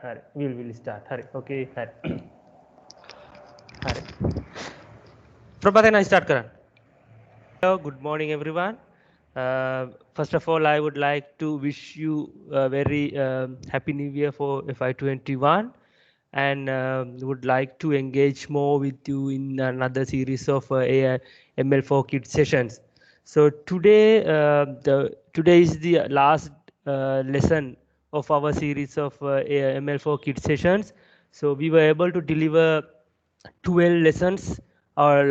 Hari, we'll start. Hari, okay, Hari. Hari. Prabhat, I start karan. Hello, good morning, everyone. First of all, I would like to wish you a very happy New Year for FY21, and would like to engage more with you in another series of AI ML for Kids sessions. So today is the last lesson of our series of AI ML for Kids sessions. So we were able to deliver 12 lessons or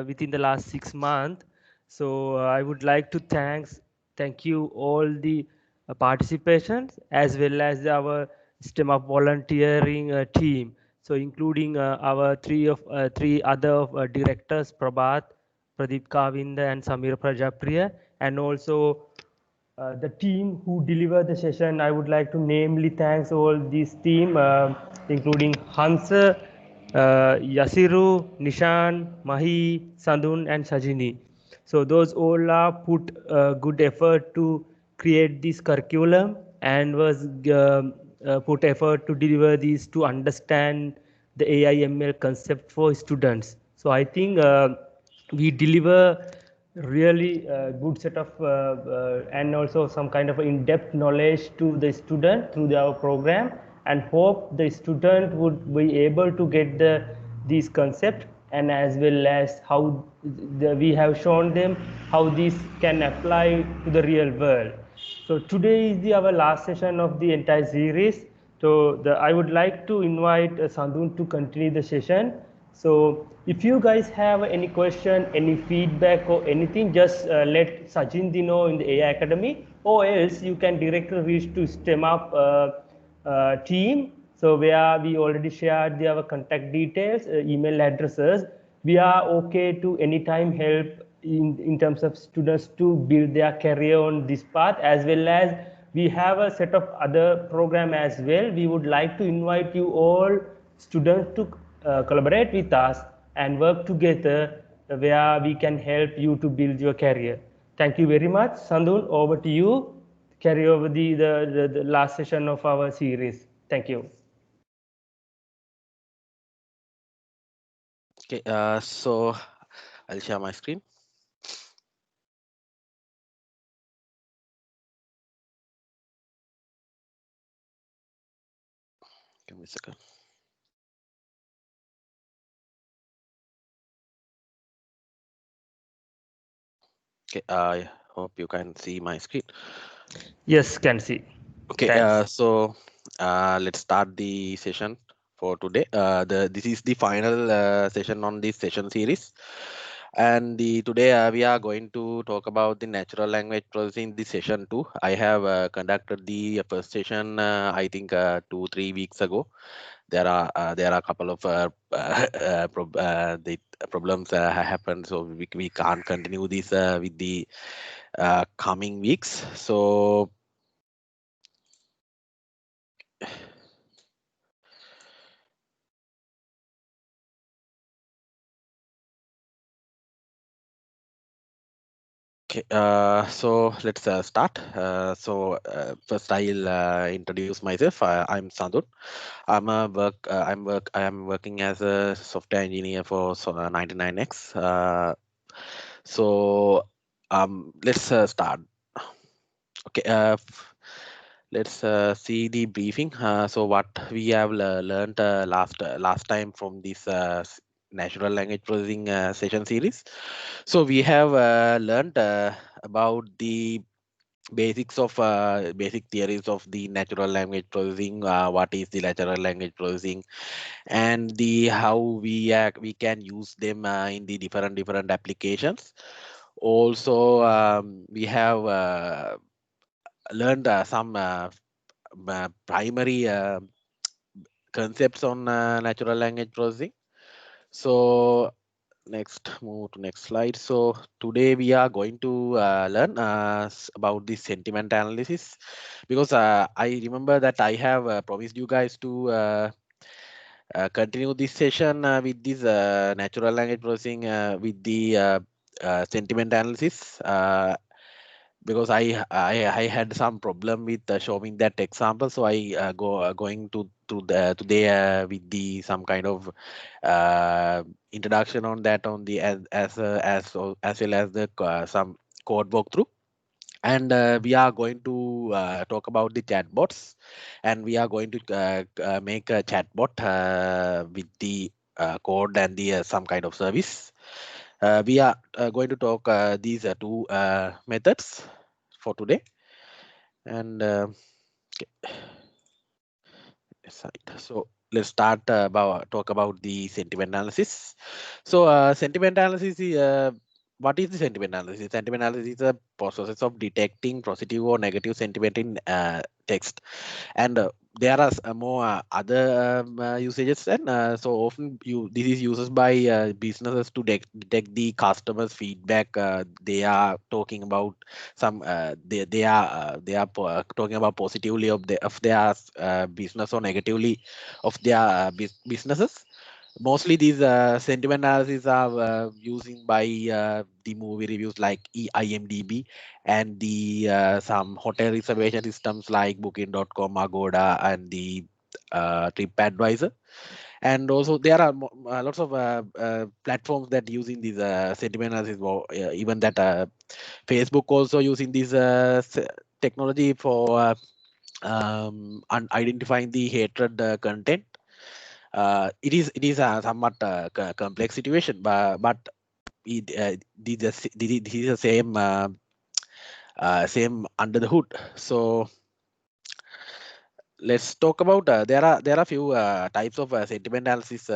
within the last 6 months. So I would like to thank you all the participations as well as our STEM of volunteering team. So including our three other directors, Prabhat, Pradeep Kavinda, and Samir Prajapriya, and also the team who delivered the session. I would like to namely thanks all this team, including Hansa, Yasiru, Nishan, Mahi, Sandun, and Sajini. So those all put good effort to create this curriculum and was put effort to deliver these to understand the AI/ML concept for students. So I think we deliver really good set of and also some kind of in-depth knowledge to the student through our program, and hope the student would be able to get these concept, and as well as how we have shown them how this can apply to the real world. So today is our last session of the entire series. So I would like to invite Sandun to continue the session. So if you guys have any question, any feedback or anything, just let Sajindi know in the AI Academy, or else you can directly reach to STEM up team. So where we already shared our contact details, email addresses. We are okay to anytime help in terms of students to build their career on this path, as well as we have a set of other program as well. We would like to invite you all students to collaborate with us and work together where we can help you to build your career. Thank you very much. Sandun, over to you. Carry over the last session of our series. Thank you. Okay, so I'll share my screen. Give me a second. Okay, I hope you can see my screen. Yes, can see. Okay, Thanks. so let's start the session for today. This is the final session on this session series, and today we are going to talk about the natural language processing. The session 2. I have conducted the first session. I think 2-3 weeks ago. There are a couple of the problems happened, so we can't continue this with the coming weeks. So okay, so let's start. First I'll introduce myself. I'm Sandun. I am working as a software engineer for 99X. So let's start. Okay. Let's see the briefing. So what we have learned last time from this natural language processing session series. So we have learned about the basic theories of the natural language processing. What is the natural language processing, and the how we can use them in the different applications. Also, we have learned some primary concepts on natural language processing. So move to next slide. So today we are going to learn about the sentiment analysis, because I remember that I have promised you guys to continue this session with this natural language processing with the sentiment analysis. because I had some problem with showing that example, so I going to the today with the some kind of introduction on that on the as well as the some code walkthrough. And we are going to talk about the chatbots, and we are going to make a chatbot with the code and the some kind of service. We are going to talk these two methods for today. And side. So let's start about talk about the sentiment analysis. So sentiment analysis is what is the sentiment analysis? Sentiment analysis is a process of detecting positive or negative sentiment in text, and there are more other usages, and so often this is used by businesses to detect the customers feedback they are talking about some talking about positively of their business or negatively of their businesses. Mostly these sentiment analysis are using by the movie reviews like IMDb, and the some hotel reservation systems like booking.com, Agoda, and the TripAdvisor. And also there are lots of platforms that using these sentiment analysis, even that Facebook also using this technology for identifying the hatred content. It is a somewhat complex situation, but this is the same same under the hood. So let's talk about there are few types of sentiment analysis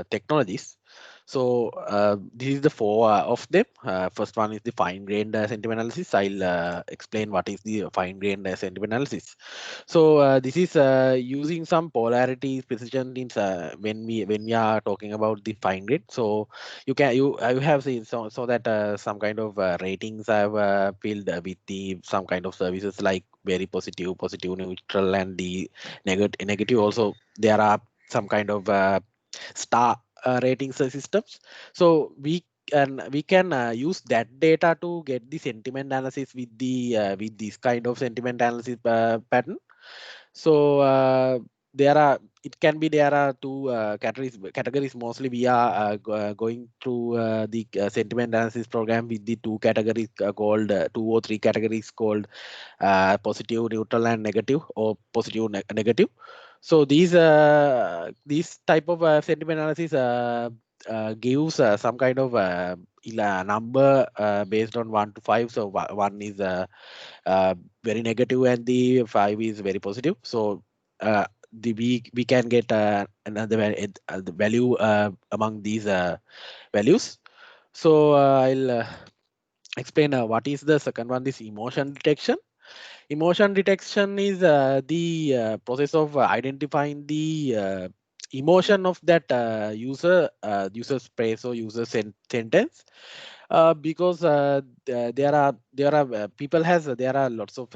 technologies. So this is the four of them. First one is the fine grained sentiment analysis. I'll explain what is the fine grained sentiment analysis. So this is using some polarity precision in when we are talking about the fine grain. So you have seen so that some kind of ratings I've filled with the some kind of services like very positive, positive, neutral, and the negative. Also, there are some kind of star ratings systems. So we can use that data to get the sentiment analysis with this kind of sentiment analysis pattern. So there are it can be there are two categories. Mostly we are going through the sentiment analysis program with the two categories called two or three categories called positive, neutral, and negative, or positive, negative. So these type of sentiment analysis gives some kind of number based on 1 to 5. So one is very negative and the 5 is very positive. So we can get another the value among these values. So I'll explain what is the second one. This emotion detection. Emotion detection is the process of identifying the emotion of that user space or user sentence, because there are people has there are lots of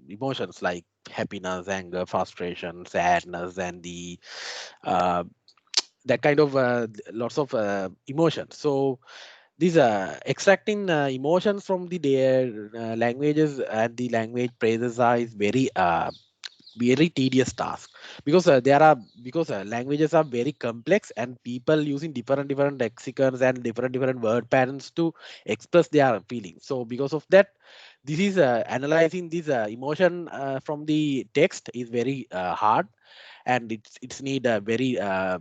emotions like happiness, anger, frustration, sadness, and the uh, that kind of lots of emotions. So these extracting emotions from the their languages and the language phrases are is very tedious task, because because languages are very complex and people using different lexicons and different word patterns to express their feelings. So because of that, this is analyzing this emotion from the text is very hard, and it's need a very uh,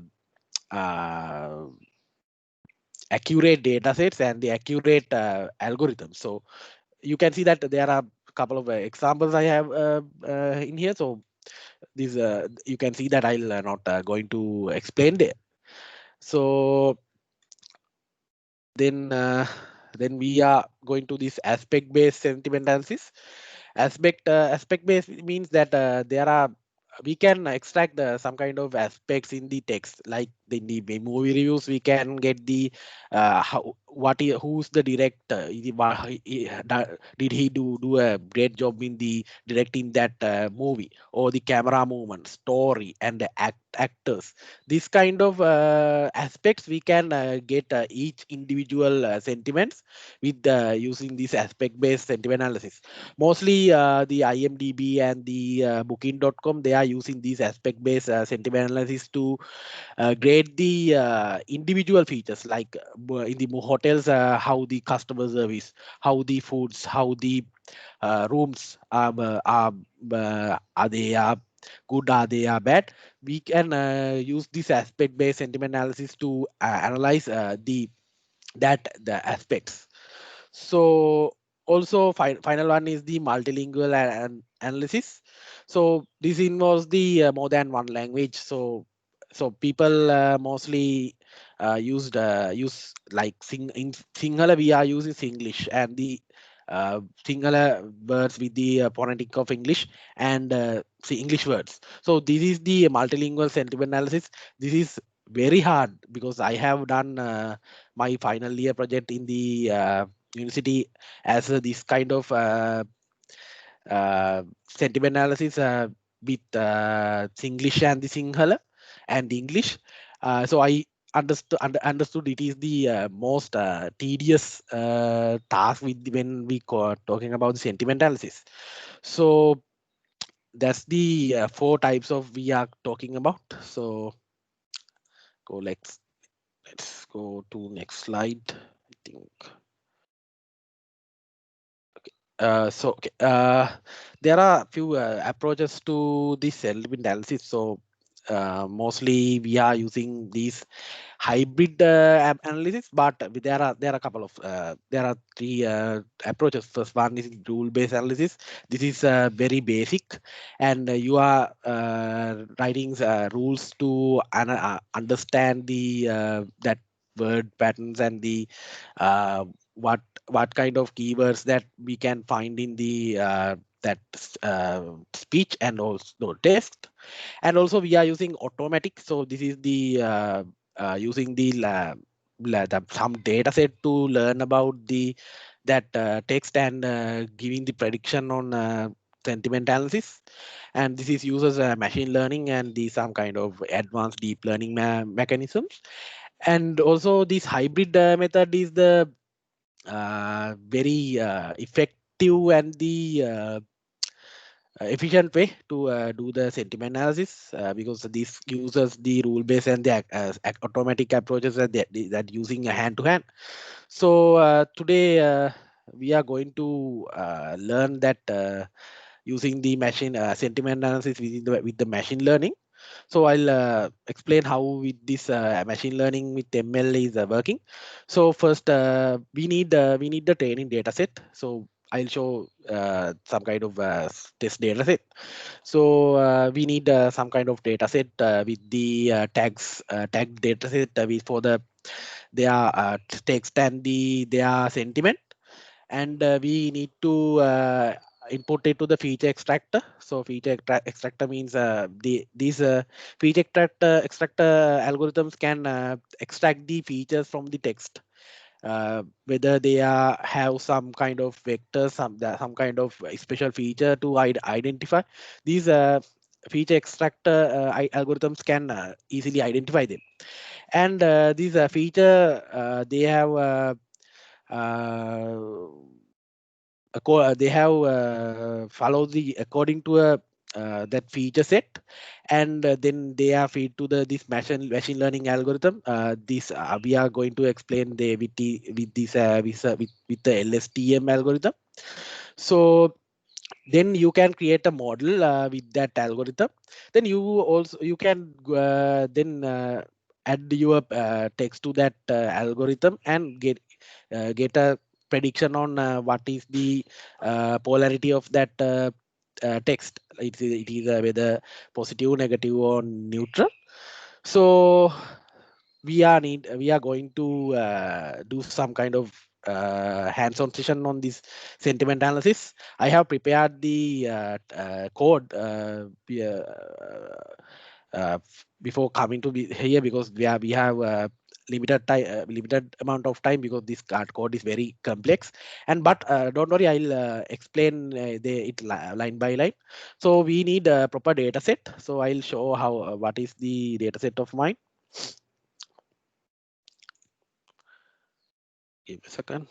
accurate data sets and the accurate algorithms. So you can see that there are a couple of examples I have in here. So these you can see that I'll not going to explain there. So then then we are going to this aspect based sentiment analysis. Aspect based means that there are we can extract some kind of aspects in the text, like the movie reviews we can get the who's the director. Did he do a great job in the directing that movie, or the camera movement, story, and the actors. This kind of aspects we can get each individual sentiments with using this aspect based sentiment analysis. Mostly the IMDb and the booking.com, they are using these aspect based sentiment analysis to grade the individual features, like in the hotels, how the customer service, how the foods, how the rooms are they good, are they bad. We can use this aspect based sentiment analysis to analyze the aspects. So also final one is the multilingual analysis. So this involves the more than one language. So people mostly use like in Sinhala we are using Singlish, and the Sinhala words with the phonetic of English, and English words. So this is the multilingual sentiment analysis. This is very hard because I have done my final year project in the university as this kind of sentiment analysis with Singlish and the Sinhala and the English. So I understood it is the most tedious task with when we talking about the sentiment analysis. So that's the four types of we are talking about. So go let's go to next slide. I think. So okay, there are a few approaches to this sentiment analysis. So mostly we are using these hybrid analysis, but there are a couple of there are three approaches. First one is rule based analysis. This is very basic, and you are writing rules to understand the that word patterns and the uh, what what kind of keywords that we can find in the that speech and also text. And also we are using automatic. So this is the using the some data set to learn about the that text, and giving the prediction on sentiment analysis. And this is uses machine learning and the some kind of advanced deep learning mechanisms. And also this hybrid method is the very effective and the efficient way to do the sentiment analysis, because this uses the rule based and the automatic approaches that using a hand to hand. So today we are going to learn that using the machine sentiment analysis with the machine learning. So I'll explain how with this machine learning with ML is working. So first, we need the training data set. So I'll show some kind of test data set. So we need some kind of data set with the tag data set for the their text and their sentiment. And we need to input it to the feature extractor. So feature extractor means these feature extractor algorithms can extract the features from the text, whether they have some kind of vector, some kind of special feature to identify these feature extractor algorithms can easily identify them. And these feature they have uh, they have follow the according to a that feature set, and then they are feed to the this machine learning algorithm. This we are going to explain the with this with the LSTM algorithm. So then you can create a model with that algorithm. Then you can then add your text to that algorithm and get a prediction on what is the polarity of that text. It is whether positive, negative, or neutral. So we are going to do some kind of hands-on session on this sentiment analysis. I have prepared the code before coming to be here, because we have limited time, limited amount of time, because this code is very complex. And but don't worry, I'll explain it line by line. So we need a proper data set. So I'll show how what is the data set of mine. Give me a second.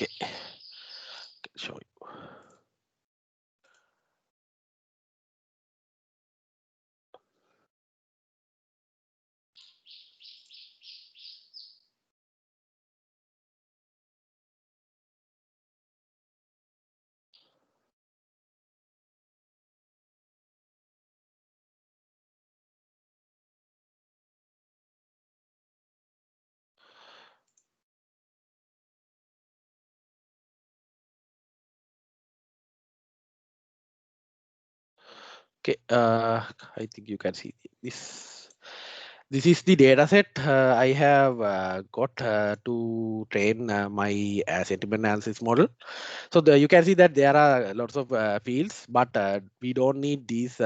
Okay, show you. Okay, I think you can see this. This is the data set I have got to train my sentiment analysis model. So you can see that there are lots of fields, but we don't need these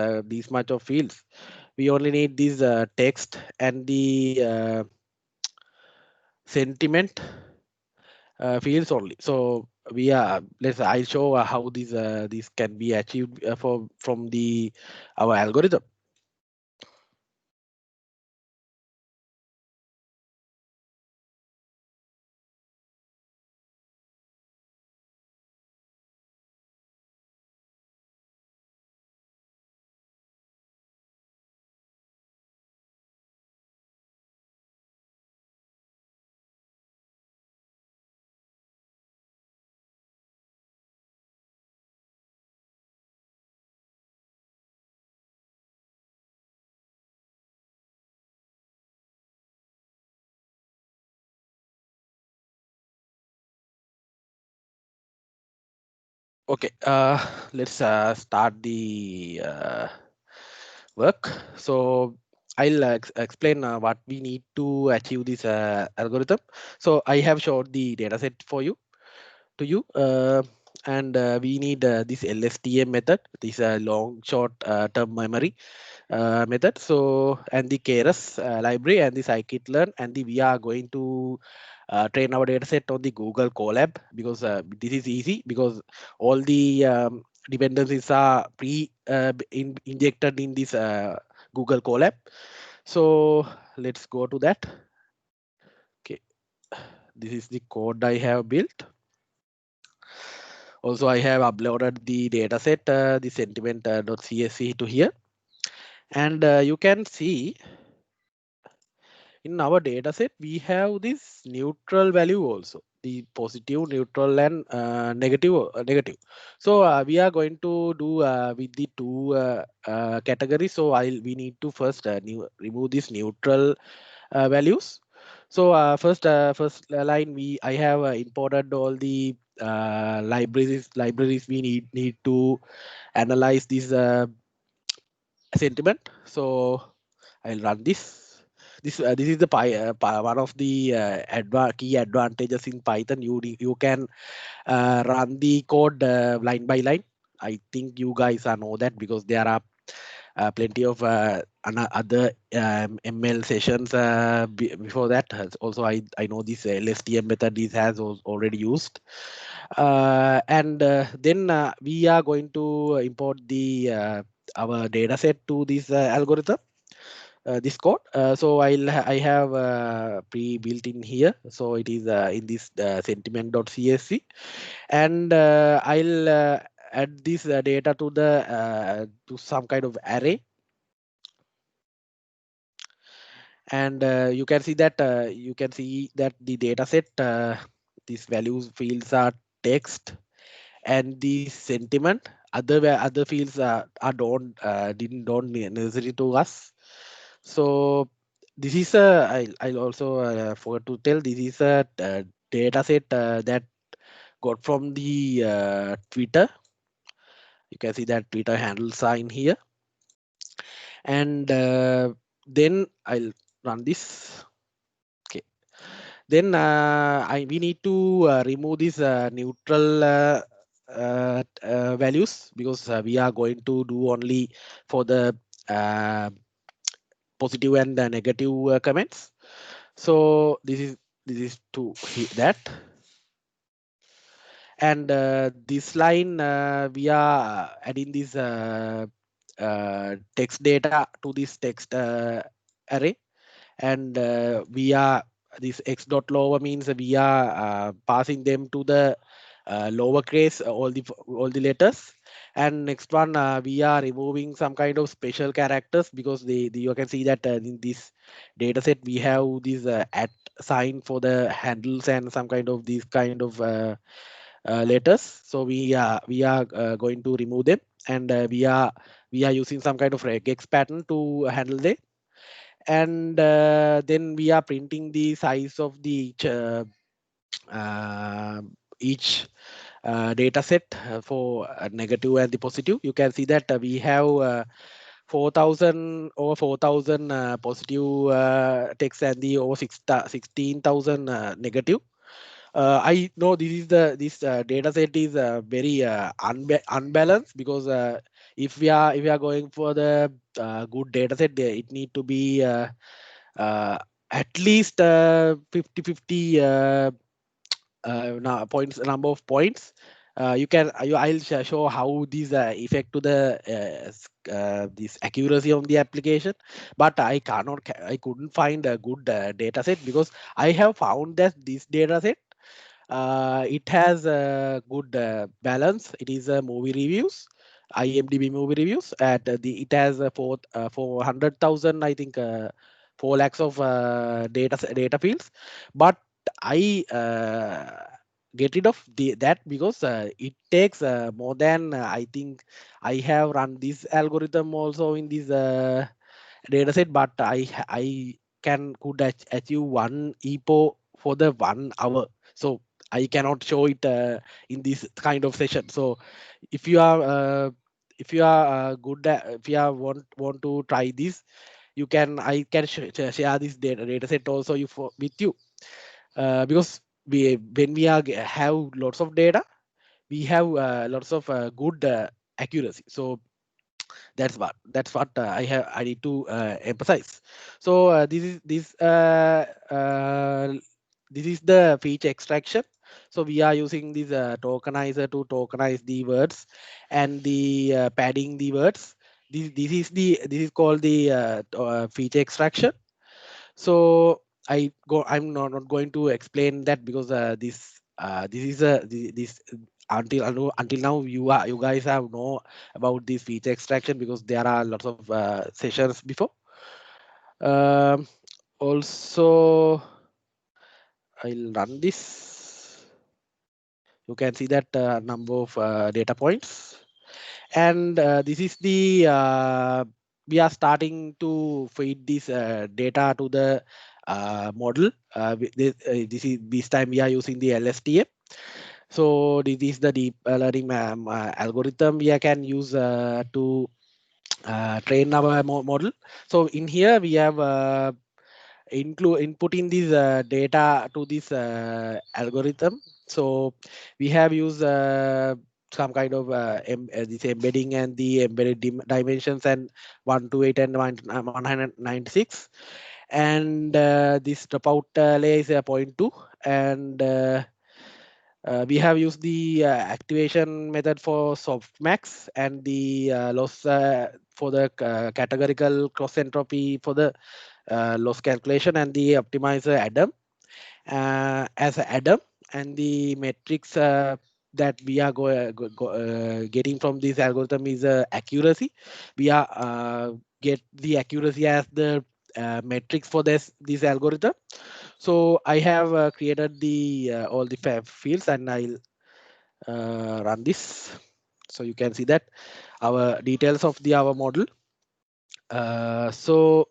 much of fields. We only need this text and the sentiment fields only. So we are let's I'll show how these can be achieved for from the our algorithm. Okay, let's start the work. So I'll explain what we need to achieve this algorithm. So I have showed the dataset for you to you, and we need this LSTM method. This long short term memory method. So and the keras library and the scikit-learn, and the we are going to train our dataset on the Google Colab, because this is easy, because all the dependencies are injected in this Google Colab. So let's go to that. Okay, this is the code I have built. Also, I have uploaded the dataset, the sentiment.csv to here, and you can see in our dataset we have this neutral value also, the positive, neutral, and negative. So we are going to do with the two categories. So we need to first remove these neutral values. So first line, I have imported all the libraries we need to analyze this sentiment. So I'll run this. this is the one of the key advantages in Python. You can run the code line by line. I think you guys know that because there are plenty of other ML sessions before that. Also, I know this LSTM method is has already used. And then we are going to import the our data set to this algorithm, this code. So I have pre-built in here. So it is in this sentiment.csv, and I'll add this data to the to some kind of array. And you can see that the data set, these values fields are text, and the sentiment, other fields don't necessary to us. So this is I'll also forgot to tell, this is a data set that got from the Twitter. You can see that Twitter handles are in here. And then I'll run this. Okay. Then we need to remove these neutral values, because we are going to do only for the uh, positive and negative comments. So this is to that. And this line, we are adding this text data to this text array. And we are this x dot lower means we are passing them to the lowercase, all the letters. And next one, we are removing some kind of special characters, because you can see that in this data set we have this at sign for the handles and some kind of these kind of letters. So we are going to remove them. And we are using some kind of regex pattern to handle them. And then we are printing the size of the uh, each data set for negative and the positive. You can see that we have 4,000 over 4,000 positive text, and the over 16,000 negative. I know this data set is very unbalanced, because if we are going for the good data set, it need to be uh, at least 50-50 points, number of points. I'll show how these affect to the this accuracy of the application. But I couldn't find a good data set, because I have found that this data set, it has a good balance. It is movie reviews, IMDb movie reviews. At it has 400,000, I think, 4 lakhs of data fields. But I get rid of that, because it takes more than I think I have run this algorithm also in this data set. But I could achieve one epo for the 1 hour. So I cannot show it in this kind of session. So if you are good if you are want to try this, I can share this data set also with you. Because when we have lots of data, we have lots of good accuracy. So that's what I need to emphasize. So this is the feature extraction. So we are using this tokenizer to tokenize the words, and the padding the words. This is called the feature extraction. So I'm not going to explain that, because this is this until now you guys have know about this feature extraction, because there are lots of sessions before. Um, Also, I'll run this. You can see that number of data points. And this is the we are starting to feed this data to the model. This time we are using the LSTM. So this is the deep learning algorithm we can use to train our model. So in here we have inputting this data to this algorithm. So we have used some kind of this embedding and the embedded dimensions and 128 and 196, and this dropout layer is a point 2, and we have used the activation method for softmax and the loss for the categorical cross entropy for the loss calculation, and the optimizer Adam as a Adam, and the metrics that we are getting from this algorithm is accuracy. We are get the accuracy as the metrics for this algorithm. So I have created the all the fields, and I'll run this. So you can see that our details of the our model. So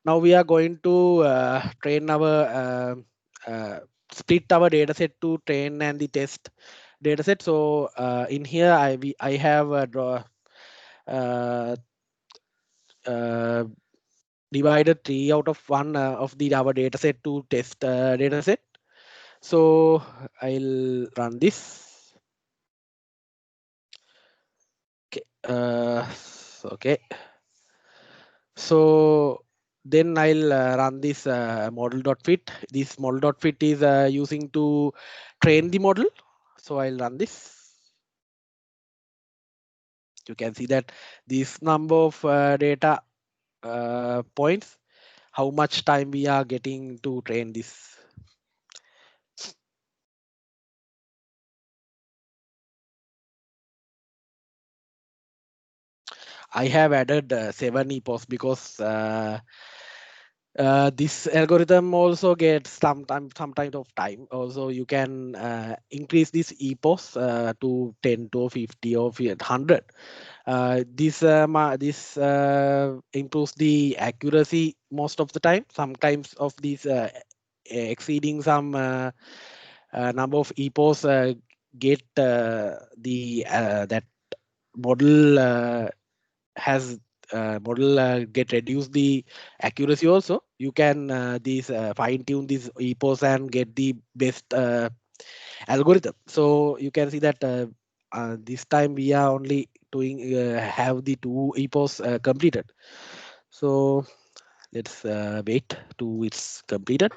now we are going to train our split our dataset to train and the test dataset. So in here I have draw uh, uh, divided 3 out of 1 of the our dataset to test dataset. So I'll run this. Okay. Okay. So then I'll run this model.fit. This model.fit is using to train the model. So I'll run this. You can see that this number of data points, how much time we are getting to train this. I have added 7 epochs because this algorithm also gets some kind of time. Also, you can increase this epos to 10 to 50 or 100. This improves the accuracy most of the time. Sometimes of these exceeding some number of epos get the that model has model get reduce the accuracy. Also you can these fine tune these epos and get the best algorithm. So you can see that this time we are only doing have the 2 epos completed. So let's wait to it's completed.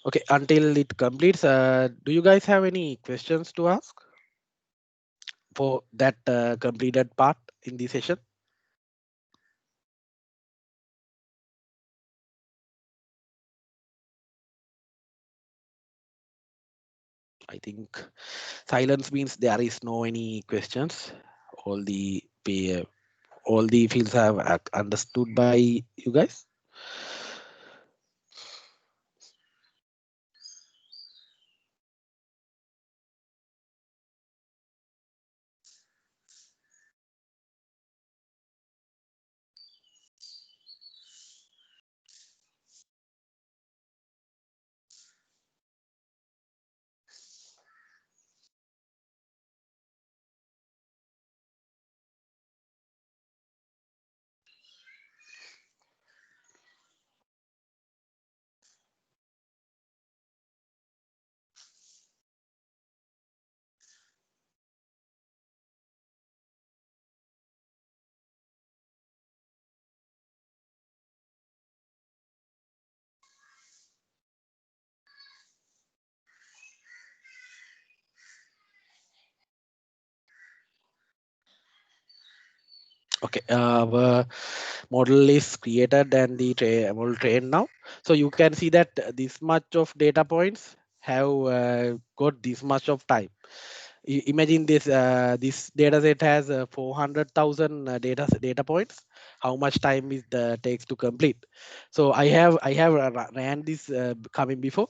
Okay, until it completes, do you guys have any questions to ask for that completed part in the session? I think silence means there is no any questions. All the all the fields have understood by you guys. Okay, our model is created and the model trained now. So you can see that this much of data points have got this much of time. imagine this this data set has 400,000 data points. How much time is takes to complete? So I have ran this coming before.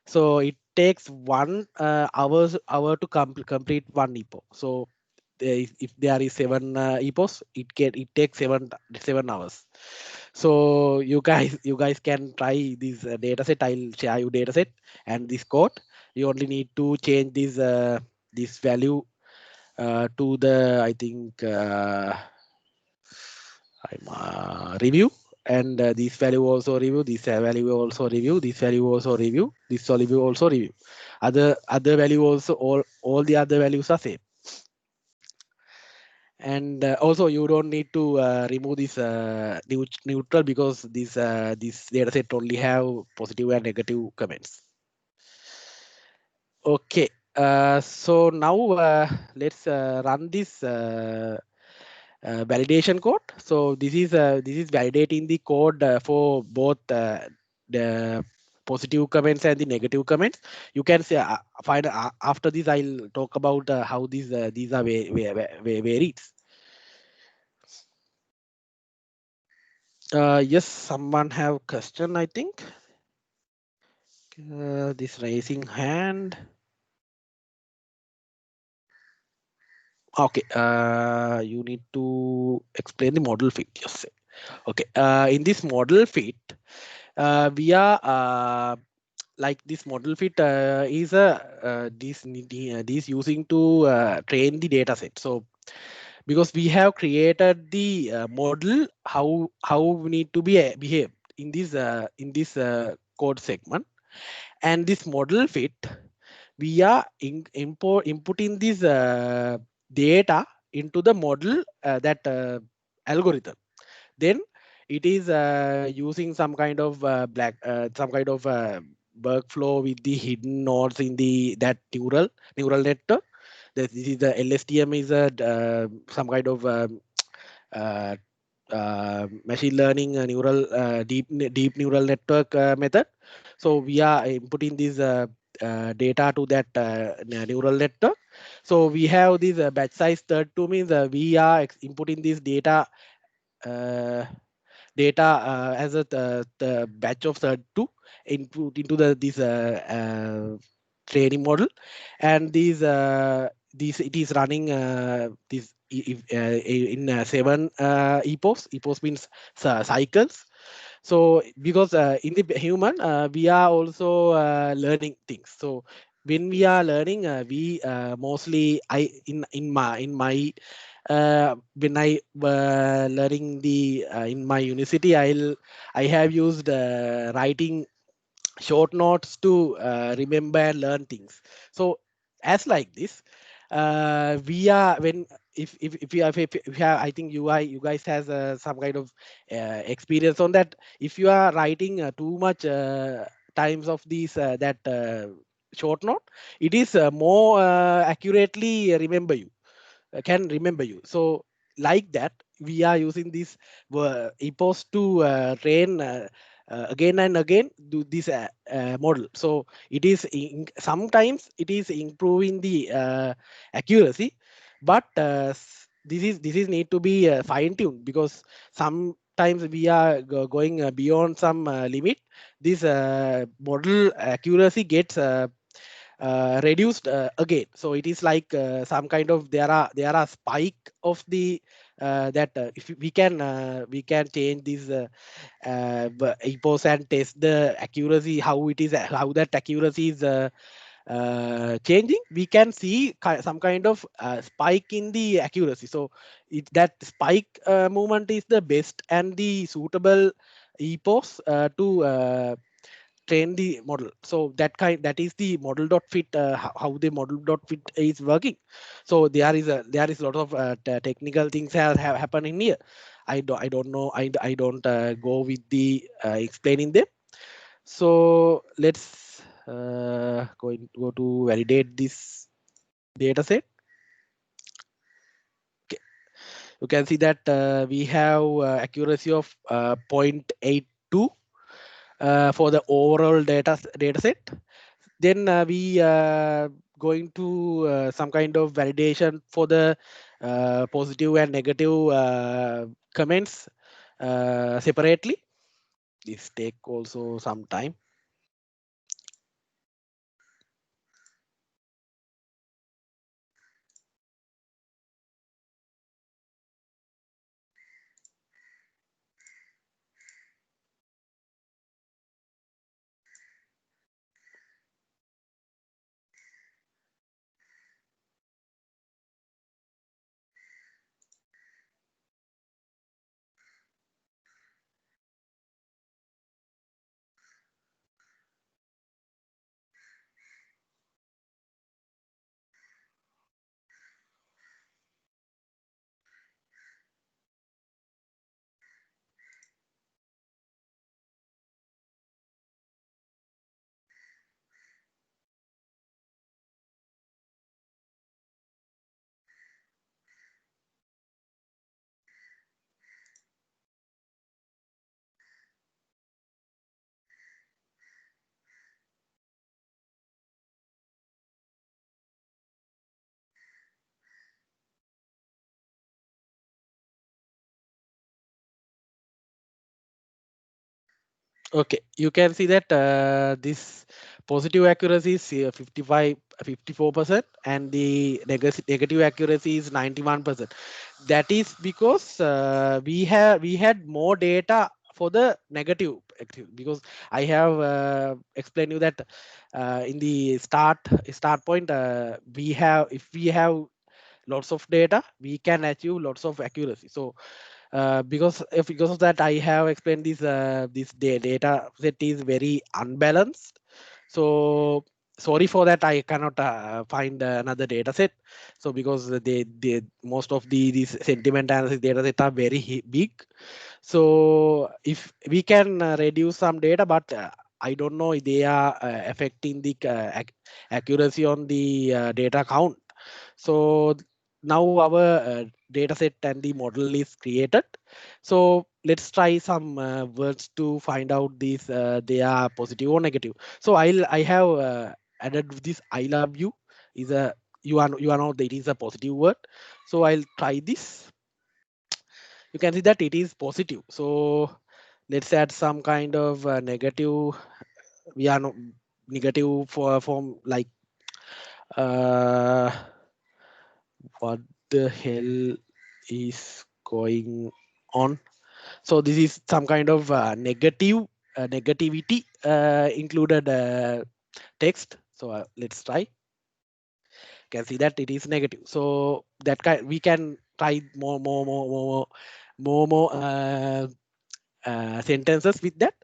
So it takes 1 hour to complete one epo. So if there is 7 epos, it takes 7 hours. So you guys can try this data set. I'll share you data set and this code. You only need to change this value to the, I think, review, and this value also review, this value also review, this value also review, this value also review. Other value also, all the other values are same. And also you don't need to remove this neutral, because this data set only have positive and negative comments. Okay, so now let's run this validation code. So this is validating the code for both the positive comments and the negative comments. You can say find after this I'll talk about how these are varied. Yes, someone have question, I think. This raising hand. Okay, you need to explain the model fit. Yes. Okay. In this model fit, we are like this model fit is a this using to train the data set. So because we have created the model, how we need to be behave in this code segment, and this model fit we are inputting this data into the model, that algorithm. Then it is using some kind of workflow with the hidden nodes in the that neural network. This is the LSTM is a some kind of uh, machine learning deep neural network method. So we are inputting this data to that neural network. So we have this batch size 32, means we are inputting this uh, data as the batch of 32 into this training model, and these it is running in 7 epos means cycles. So because in the human we are also learning things. So when we are learning, we mostly I in my when I learning the in my university, I have used writing short notes to remember and learn things. So as like this, we are when if you have, if you have, I think you guys has some kind of experience on that. If you are writing too much times of these that short note, it is more accurately remember you, can remember you. So like that, we are using this epos to train again and again do this model. So it is sometimes it is improving the accuracy, but this is need to be fine tuned, because sometimes we are going beyond some limit. This model accuracy gets reduced again. So it is like some kind of there are spike of the that if we can change this epos and test the accuracy, how it is, how that accuracy is changing. We can see some kind of spike in the accuracy. So that spike movement is the best and the suitable epos to train the model. So that is the model dot fit, how the model dot fit is working. So there is a lot of technical things have happened in here. I don't know, I don't go with the explaining them. So let's go to validate this data set. Okay. You can see that we have accuracy of 0.82 for the overall data set. Then we going to some kind of validation for the positive and negative comments separately. This take also some time. Okay, you can see that this positive accuracy is 54%, and the negative accuracy is 91%. That is because we had more data for the because I have explained you that in the start point, we have if we have lots of data, we can achieve lots of accuracy. So because of that, I have explained this data set is very unbalanced. So sorry for that, I cannot find another data set. So because they most of these sentiment analysis data set are very big. So if we can reduce some data, but I don't know if they are affecting the accuracy on the data count. So now our data set and the model is created. So let's try some words to find out these they are positive or negative. So I have added this I love you is a you are know that it is a positive word. So I'll try this. You can see that it is positive. So let's add some kind of negative. We are no, negative for form like uh, what the hell is going on. So this is some kind of negativity included text. So let's try. Can see that it is negative. So that kind we can try more sentences with that.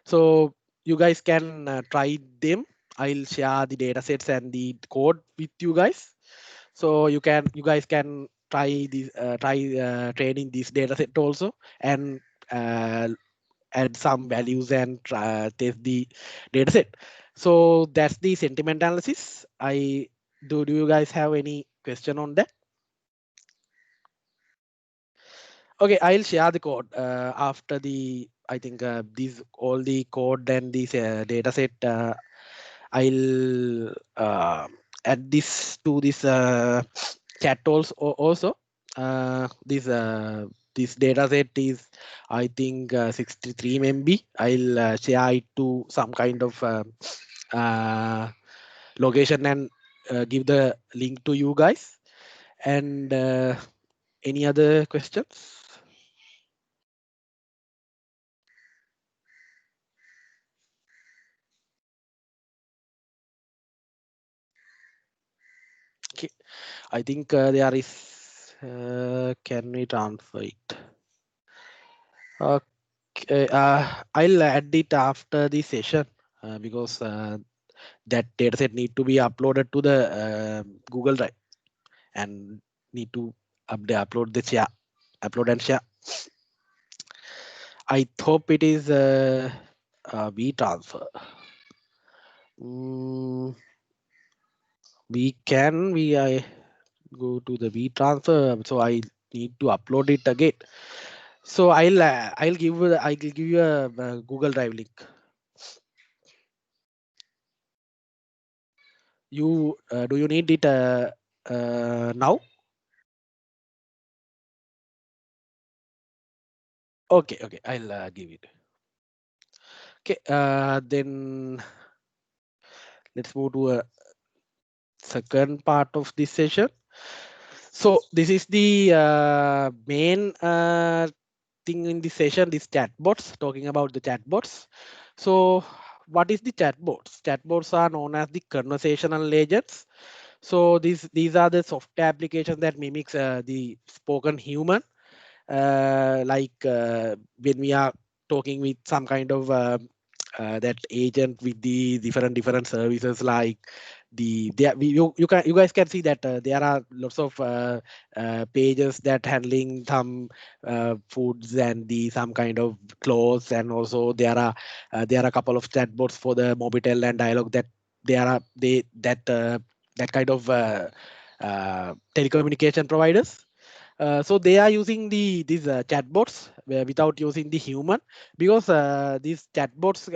So you guys can try them. I'll share the data sets and the code with you guys. So you guys can try training this data set also, and uh, add some values and test the data set. So that's the sentiment analysis. I do you guys have any question on that? Okay, I'll share the code after the I think these all the code and this data set. I'll add this to this chat also. This data set is I think 63 MB. I'll share it to some kind of uh, location and give the link to you guys. And any other questions? Okay, I think there is. Can we transfer it? Okay, I'll add it after the session because that dataset need to be uploaded to the Google Drive and need to upload the share, upload and share. I hope it is V transfer. Mm, we I go to the V transfer, so I need to upload it again. So I'll give you a Google Drive link. You do you need it now? Okay, okay, I'll give it. Okay, then let's move to a second part of this session. So this is the main thing in this session, this chatbots, talking about the chatbots. So what is the chatbots? Chatbots are known as the conversational agents. So these are the software applications that mimics the spoken human, when we are talking with some kind of that agent with the different services, like you guys can see that there are lots of pages that handling some foods and the some kind of clothes, and also there are a couple of chatbots for the Mobitel and Dialog, that there are they that kind of telecommunication providers. So they are using these chatbots without using the human, because these chatbots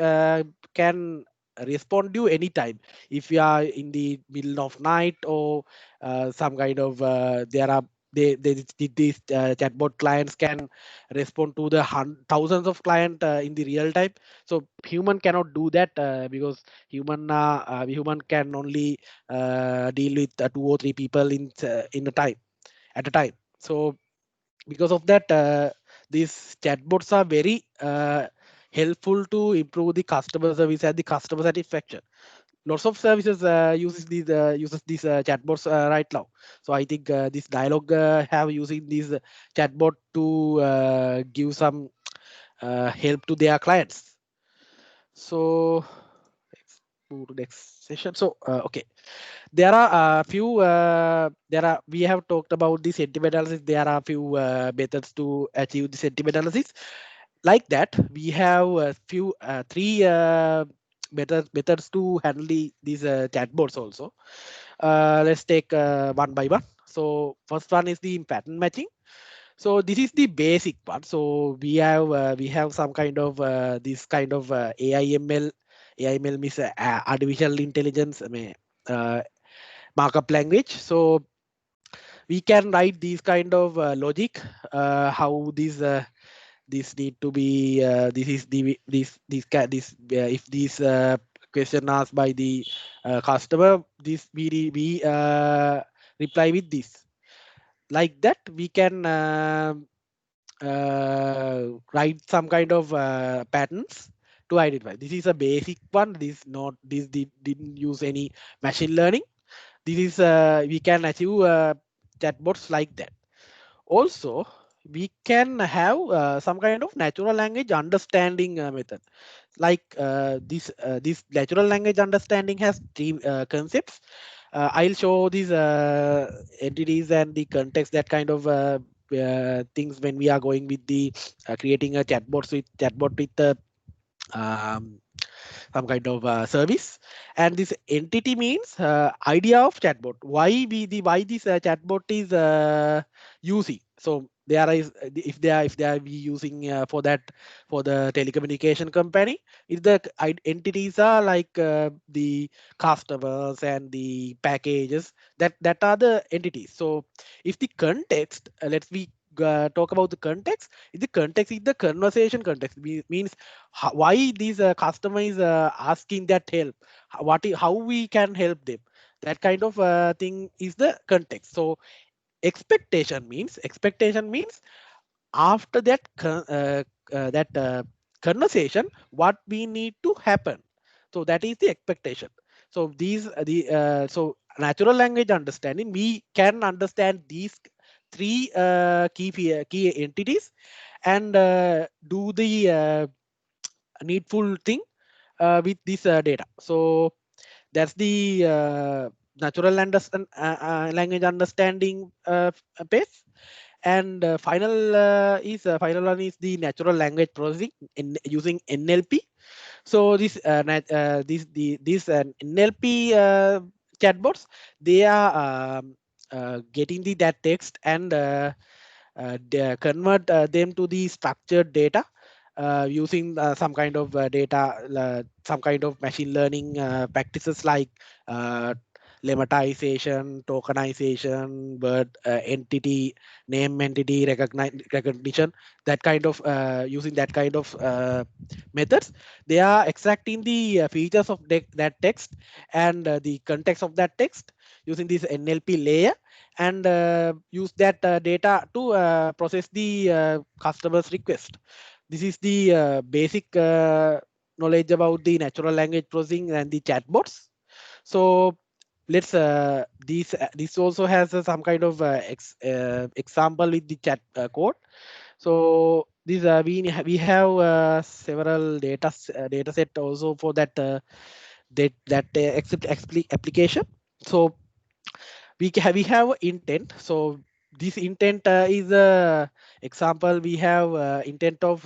can respond you anytime. If you are in the middle of night, or some kind of there are these chatbot clients can respond to the thousands of client in the real time. So human cannot do that, because human can only deal with 2 or 3 people in a time, at a time. So because of that, these chatbots are very helpful to improve the customer service and the customer satisfaction. Lots of services uses these chatbots right now. So I think this Dialog have using these chatbot to give some help to their clients. So let's move to next session. So okay, there are a few there are we have talked about the sentiment analysis. There are a few methods to achieve the sentiment analysis. Like that, we have a few three methods to handle these chatbots also. Let's take one by one. So first one is the pattern matching. So this is the basic part. So we have some kind of this kind of AIML means artificial intelligence, I mean, uh, markup language. So we can write these kind of logic, how this need to be this is the this if this question asked by the customer, this we reply with this. Like that, we can write some kind of patterns to identify. This is a basic one. Didn't use any machine learning. This is we can achieve chatbots like that. Also, we can have some kind of natural language understanding method. Like this natural language understanding has three concepts. I'll show these entities and the context, that kind of things, when we are going with the creating a chatbot with um, some kind of service. And this entity means idea of chatbot, why this chatbot is using. So there is, if they are we using for that, for the telecommunication company, if the entities are like the customers and the packages, that are the entities. So if the context, let's we talk about the context. If the context is the conversation context, means why these customer is asking that help, how we can help them, that kind of thing is the context. So expectation means after that that conversation, what we need to happen. So that is the expectation. So these the so natural language understanding, we can understand these three key entities, and do the needful thing with this data. So that's the language understanding pace. And final one is the natural language processing in using NLP. So these NLP chatbots, they are getting that text, and they convert them to the structured data using some kind of some kind of machine learning practices, like uh, lemmatization, tokenization, word entity, name entity recognition, that kind of using that kind of methods. They are extracting the features of that text and the context of that text using this NLP layer, and use that data to process the customer's request. This is the basic knowledge about the natural language processing and the chatbots. So let's this also has some kind of example with the chat code. So these we have several data set also for that application. So we have intent. So this intent is a example. We have intent of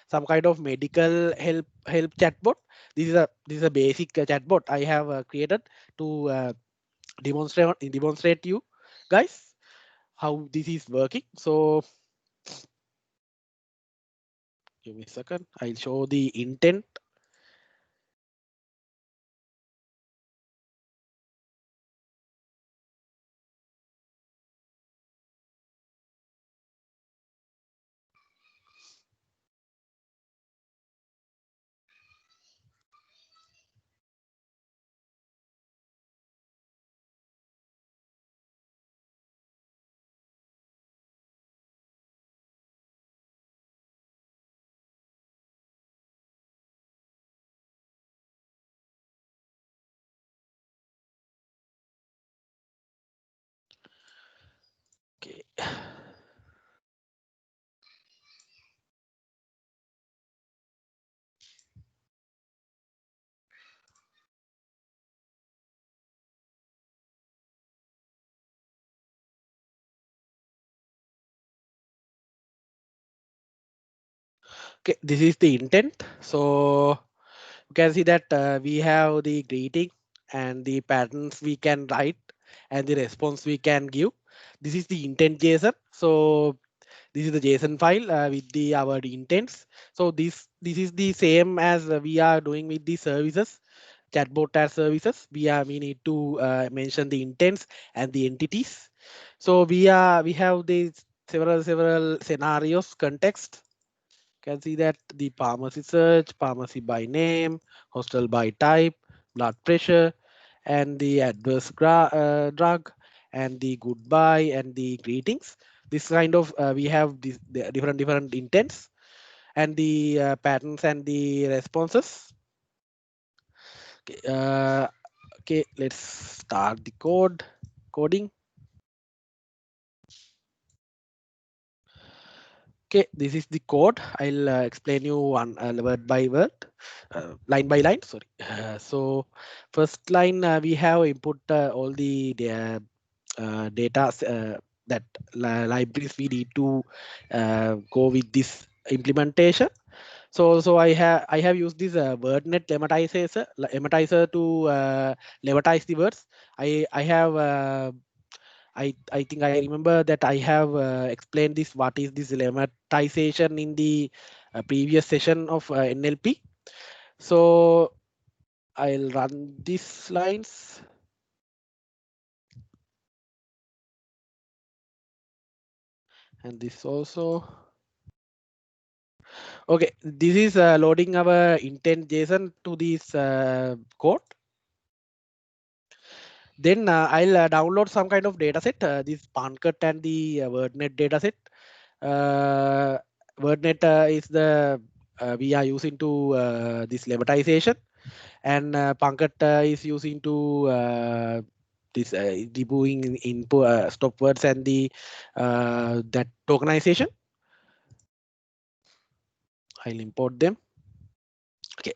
some kind of medical help chatbot. This is a basic chatbot I have created to demonstrate you guys how this is working. So give me a second, I'll show the intent. Okay. Okay, this is the intent. So you can see that we have the greeting and the patterns we can write and the response we can give. This is the intent JSON. So this is the JSON file with the our intents. So this is the same as we are doing with the services, chatbot as services. We need to mention the intents and the entities. So we have these several scenarios context. Can see that the pharmacy search, pharmacy by name, hostel by type, blood pressure, and the drug, and the goodbye and the greetings. This kind of we have the different intents and the patterns and the responses. Okay, okay, let's start the coding. Okay, this is the code. I'll explain you one word by word, line by line. Sorry. So first line we have input all the data that libraries we need to go with this implementation. So I have used this wordnet lemmatizer to lemmatize the words. I have I think I remember that I have explained this what is this lemmatization in the previous session of NLP. So I'll run these lines, and this also. Okay, this is loading our intent JSON to this code. Then I'll download some kind of dataset, this Pancut and the WordNet dataset. Uh, WordNet is the we are using to this lemmatization, and Pancut is using to this debugging input stop words and the that tokenization. I'll import them. Okay.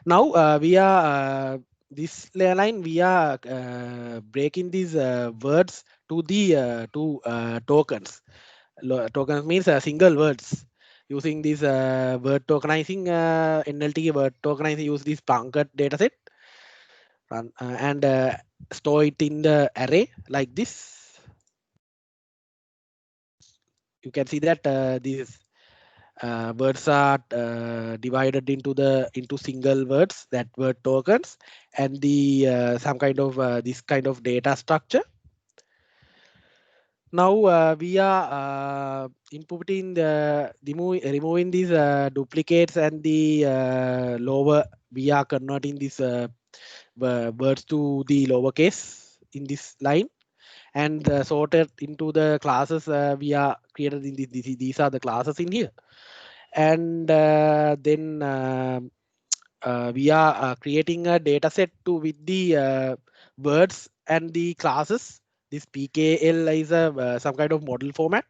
Now we are this line we are breaking these words to the tokens. Tokens means single words. Using this word tokenizing NLT word tokenizing, use this Pancut dataset and store it in the array like this. You can see that this Words are divided into single words, that word tokens, and the some kind of this kind of data structure. Now we are inputting removing these duplicates and the lower. We are converting these words to the lowercase in this line, and sorted into the classes we are created in these are the classes in here. And then we are creating a data set to with the words and the classes. This pkl is a some kind of model format.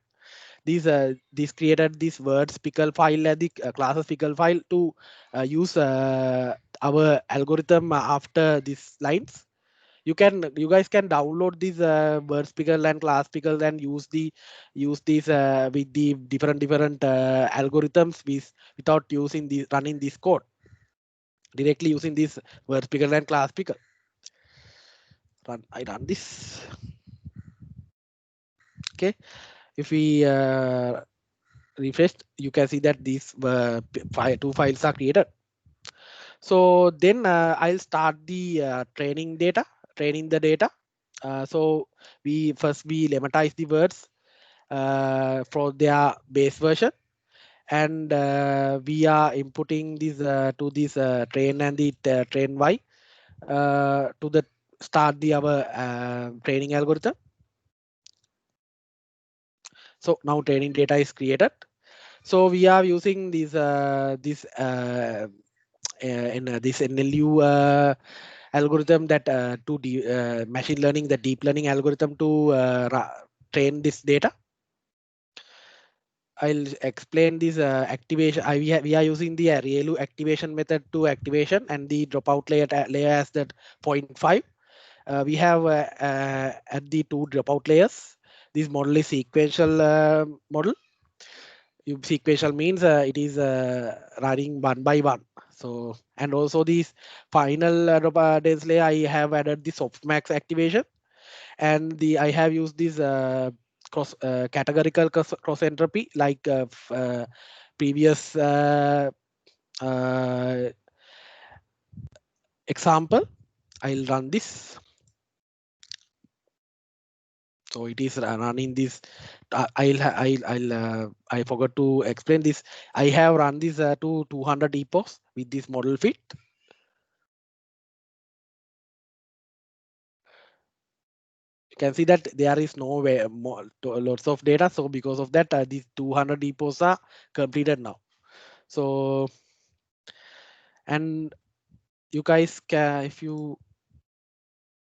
These created this words pickle file and the classes pickle file to use our algorithm after these lines. You guys can download these words pickle and class pickle and use these with the different algorithms without using the running this code, directly using this words pickle and class pickle. I run this. Okay, if we refresh, you can see that these two files are created. So then I'll start the training the data. So we lematize the words for their base version, and we are inputting this to this train and the train y to the start the our training algorithm. So now training data is created. So we are using this NLU algorithm that machine learning, the deep learning algorithm to train this data. I'll explain this activation. We are using the ReLU activation method to activation, and the dropout layer as that 0.5. We have at the two dropout layers. This model is sequential model. Sequential means it is running one by one. So, and also this final dense layer, I have added the softmax activation, and the I have used this categorical cross entropy like previous uh, example. I'll run this. So it is running this. I forgot to explain this. I have run this to 200 epochs with this model fit. You can see that there is no way lots of data. So because of that, these 200 epochs are completed now. So, and you guys can, if you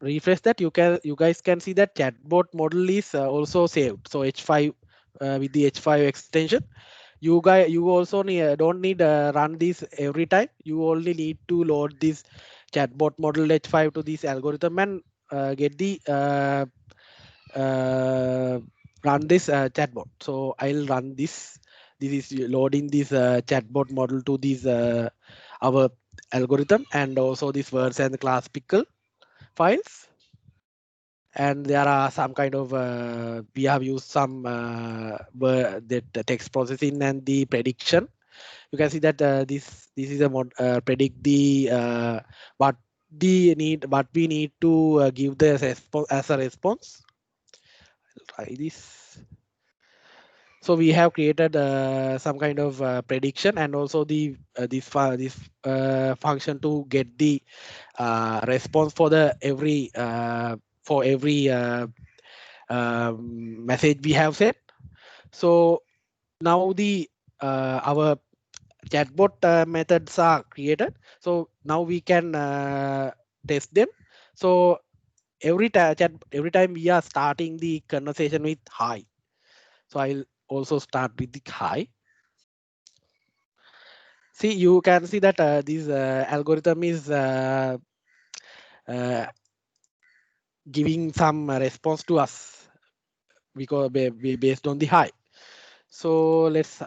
refresh that, you guys can see that chatbot model is also saved. So H5 with the H5 extension, you also don't need run this every time. You only need to load this chatbot model H5 to this algorithm and get the uh, run this chatbot. So I'll run this. This is loading this chatbot model to this our algorithm, and also this words and class pickle files. And there are some kind of we have used some the text processing and the prediction. You can see that this is a predict the what we need to give the as a response. I'll try this. So we have created some kind of prediction, and also this function to get the response for the every message we have set. So now the our chatbot methods are created. So now we can test them. So every time we are starting the conversation with hi. So I'll also start with the hi. See, you can see that this algorithm is uh, giving some response to us because based on the hi. So let's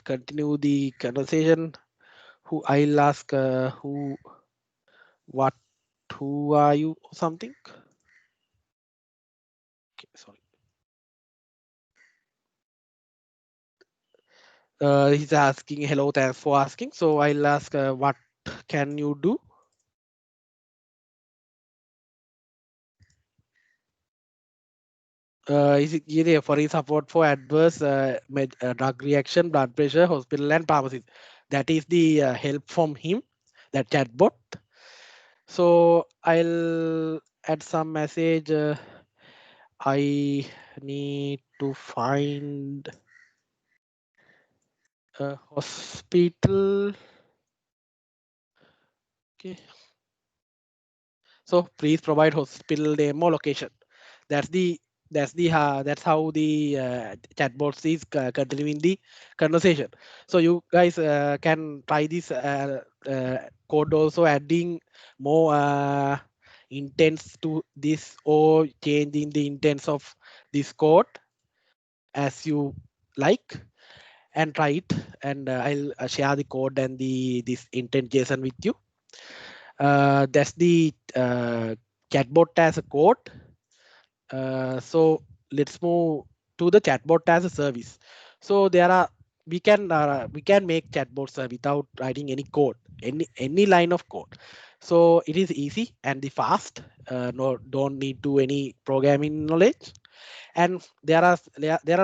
continue the conversation. Who I'll ask what who are you or something. Okay, sorry. He's asking, hello, thanks for asking. So I'll ask, what can you do? Is it either for support for adverse drug reaction, blood pressure, hospital and pharmacies? That is the help from him, that chatbot. So I'll add some message. I need to find a hospital. Okay. So please provide hospital name or location. That's the that's how the chatbots is continuing the conversation. So you guys can try this code also, adding more intents to this or changing the intents of this code as you like, and try it. And I'll share the code and the this intent JSON with you. That's the chatbot as a code. So let's move to the chatbot as a service. So there are, we can make chatbots without writing any code, any line of code. So it is easy and the fast. No, don't need to any programming knowledge. And there are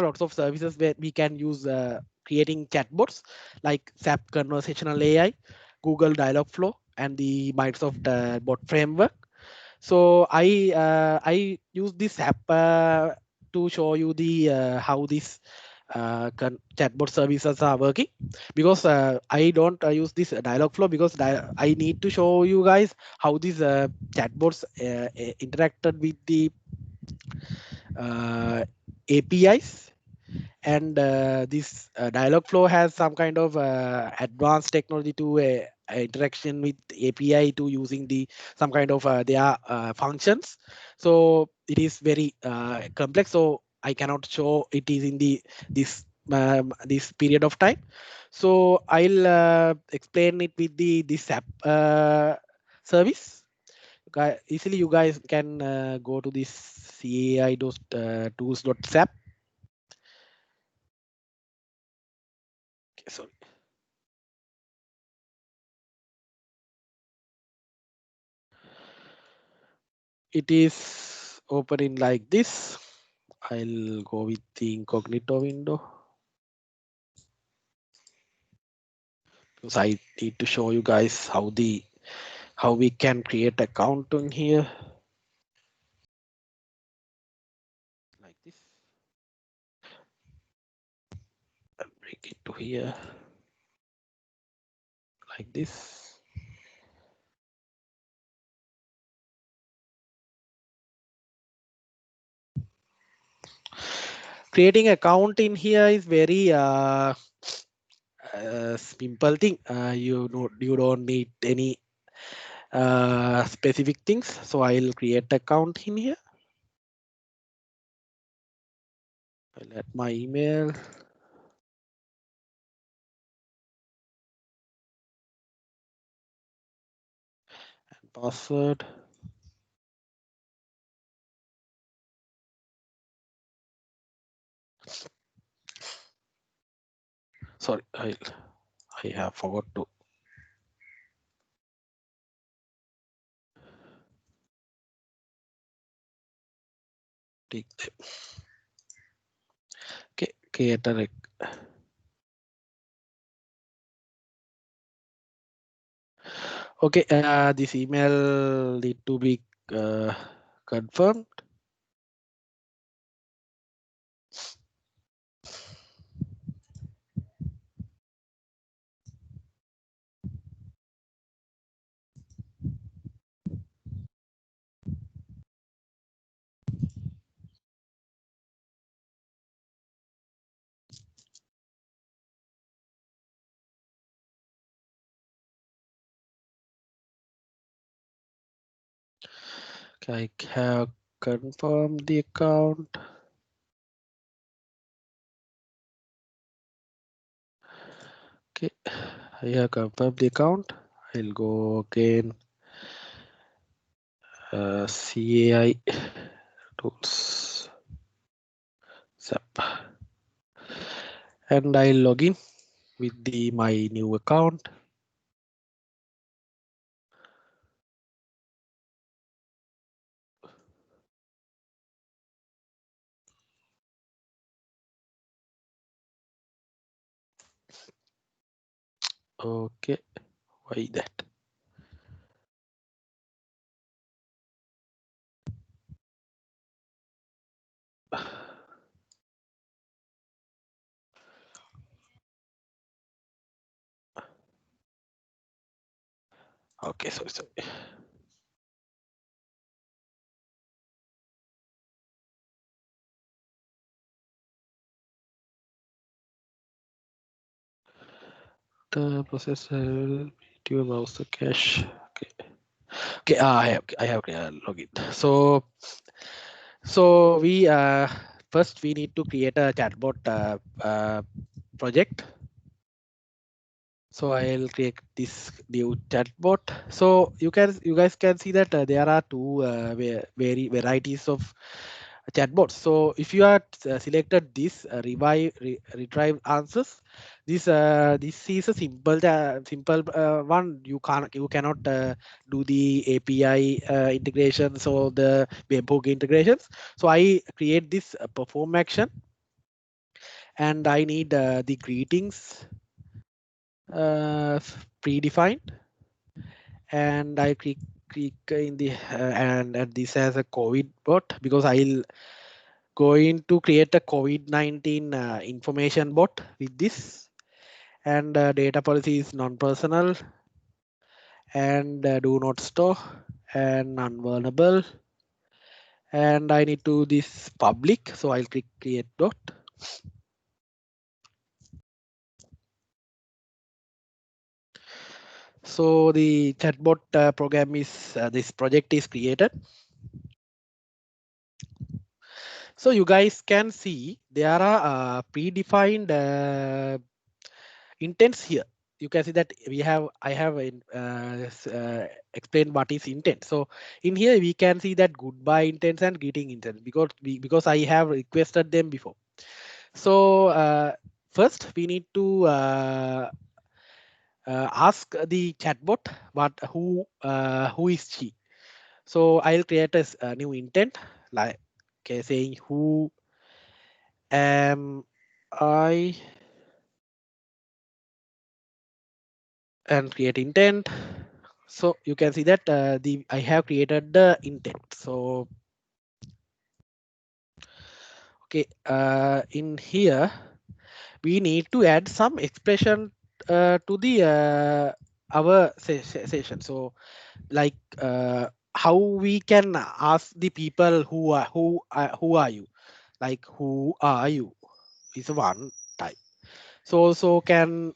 lots of services where we can use creating chatbots, like SAP Conversational AI, Google Dialogflow, and the Microsoft Bot Framework. So I use this app to show you the how this chatbot services are working, because I don't use this Dialogflow, because I need to show you guys how these chatbots interacted with the APIs. And this Dialogflow has some kind of advanced technology to interaction with API to using the some kind of their functions. So it is very complex. So I cannot show it is in the this period of time. So I'll explain it with the this app service. Easily you guys can go to this CAI tools.sap. Okay, sorry. It is opening like this. I'll go with the incognito window, because I need to show you guys how we can create account in here, like this. I'll bring it to here like this. Creating account in here is very simple thing. You don't need any specific things. So I'll create account in here. I'll add my email. And password. Sorry, I have forgot to take them. Okay, create a okay, this email need to be confirmed. Okay, I have confirmed the account. Okay, I have confirmed the account. I'll go again. CAI tools SAP, and I'll log in. with the my new account. Okay, why that? Okay, sorry. The processor to your browser cache. Okay. Okay, I have login. So we first we need to create a chatbot project. So I'll create this new chatbot. So you guys can see that there are two varieties of chatbots. So if you are selected this retrieve answers, this is a simple one. You cannot do the API integrations or the webhook integrations. So I create this perform action, and I need the greetings predefined, and I click in the and this as a COVID bot because I'll going to create a COVID-19 information bot with this, and data policy is non-personal, and do not store, and non-vulnerable, and I need to this public, so I'll click create dot. So the chatbot program is this project is created. So you guys can see there are predefined intents here. You can see that I have explained what is intent. So in here we can see that goodbye intents and greeting intents because I have requested them before. So first we need to ask the chatbot who is she. So I'll create a new intent like okay, saying who am I, and create intent. So you can see that I have created the intent. So okay, in here we need to add some expression to the our session. So like how we can ask the people who are you, like who are you is one type. So also can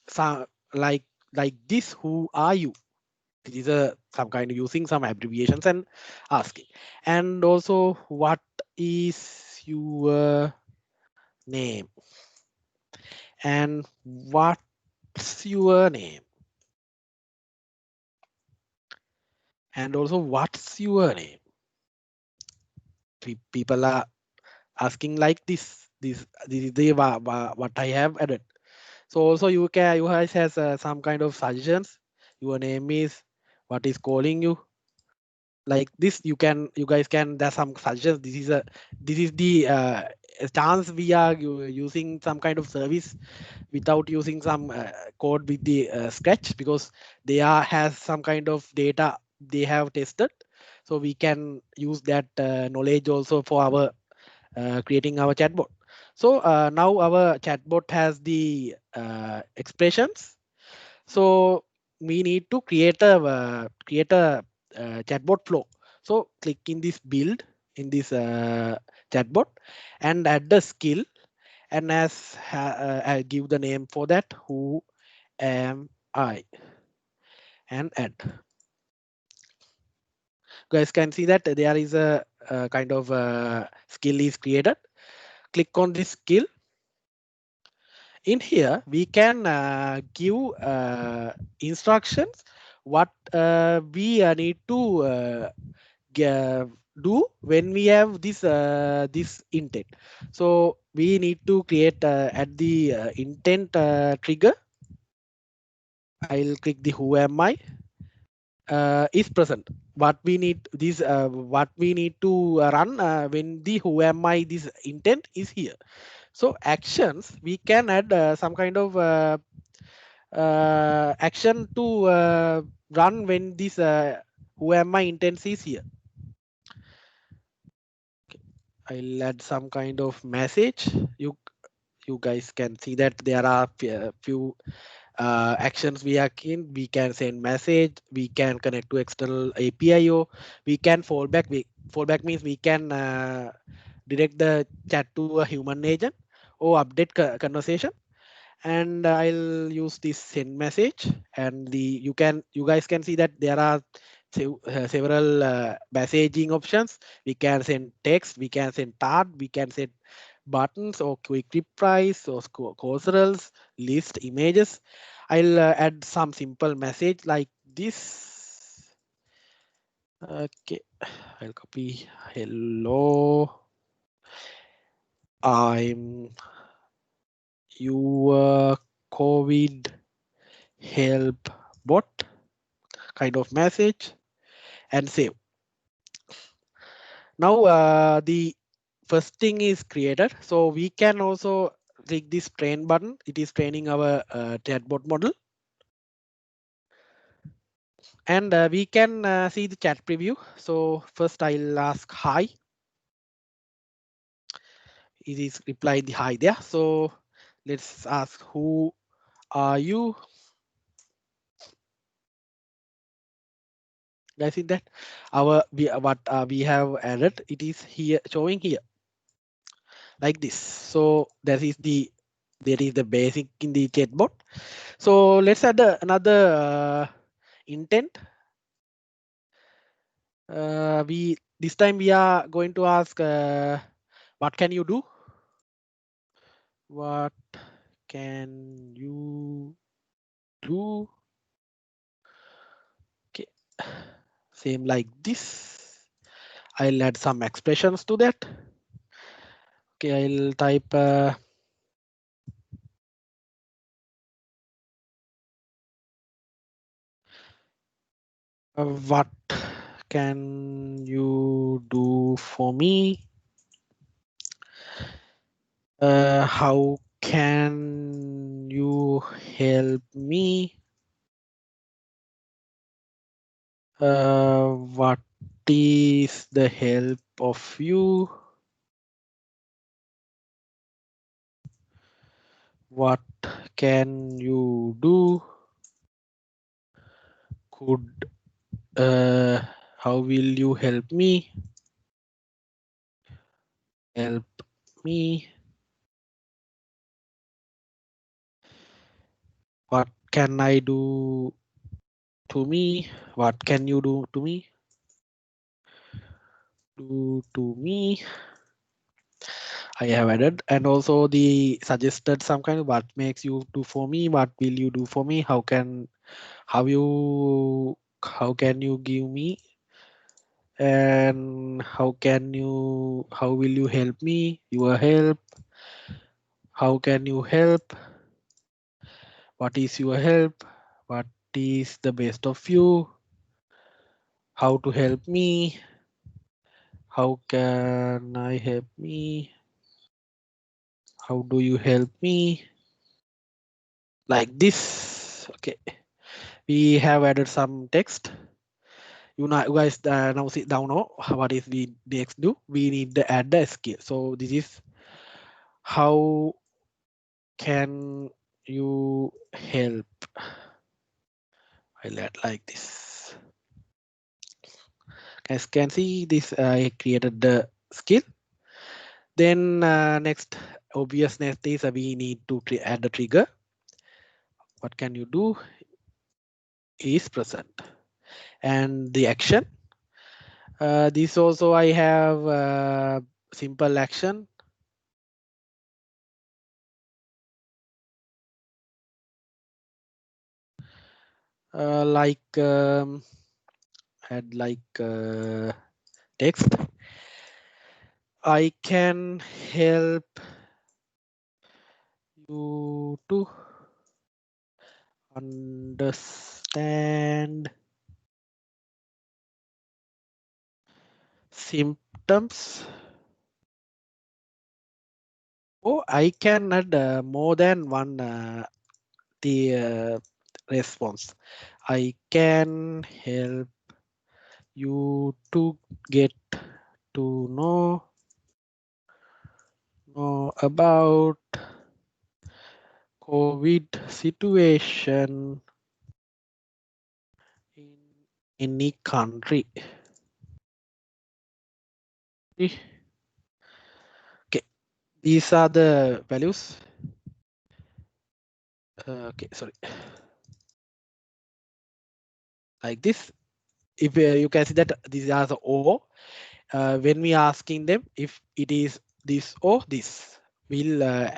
some like this who are you, it is a some kind of using some abbreviations and asking, and also what is your name, and what's your name, and also what's your name. People are asking like this is the what I have added. So also you guys has some kind of suggestions. Your name is what is calling you, like this. You guys can, there's some suggestions. This is the chance we are using some kind of service without using some code with the scratch, because they are has some kind of data they have tested, so we can use that knowledge also for our creating our chatbot. So now our chatbot has the expressions. So we need to create a chatbot flow. So click in this build in this chatbot and add the skill, and I give the name for that who am I, and add. Guys can see that there is a kind of skill is created. Click on this skill. In here we can give instructions what we need to do when we have this intent. So we need to create at the intent trigger. I'll click the who am I is present. What we need what we need to run when the who am I this intent is here. So actions we can add some kind of action to run when this who am I intent is here. I'll add some kind of message. You guys can see that there are few actions we are keen. We can send message, we can connect to external APIO, we can fallback. Fallback means we can direct the chat to a human agent or update conversation. And I'll use this send message, and you guys can see that there are several messaging options. We can send text, we can send tag, we can send buttons or quick replies or causals, list images. I'll add some simple message like this. Okay, I'll copy. Hello, I'm your COVID help bot kind of message and save. Now the first thing is created. So we can also click this train button. It is training our chatbot model. And we can see the chat preview. So first I'll ask hi. It is reply the hi there. So let's ask who are you? Guys, in that what we have added, it is here showing here like this. So that is the basic in the chatbot. So let's add another intent. We this time we are going to ask what can you do? What can you do? Okay, same like this. I'll add some expressions to that. Okay, I'll type what can you do for me? How can you help me? What is the help of you? What can you do? Could how will you help me? Help me. What can I do to me? What can you do to me? Do to me. I have added, and also the suggested some kind of what makes you do for me, what will you do for me, how can you give me, and how will you help me, your help, how can you help, what is your help, what is the best of you, how to help me, how can I help me, how do you help me, like this. Okay, we have added some text. You guys now sit down know what is we next do. We need to add the skill. So this is how can you help. I'll add like this. Guys can see this. I created the skill. Then next obvious next is we need to add the trigger. What can you do is present, and the action. This also I have simple action. Like add like text. I can help you to understand symptoms. Oh, I can add more than one the response. I can help you to get to know about COVID situation in any country. Okay, these are the values. Okay, sorry. Like this. If you can see that these are the O. When we asking them if it is this or this, will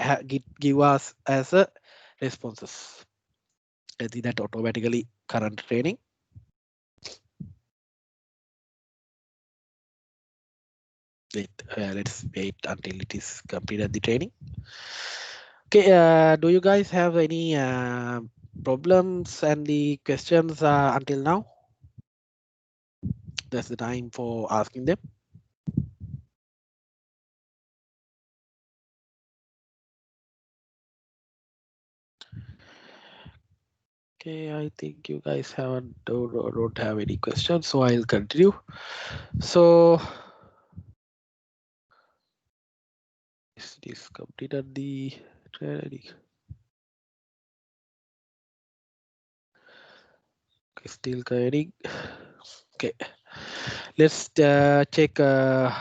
give us as a responses. I think that automatically current training. Let's wait until it is completed the training. Okay, do you guys have any problems and the questions until now? That's the time for asking them. Okay, I think you guys don't have any questions, so I'll continue. So this completed the training. Okay, still training. Okay, let's check the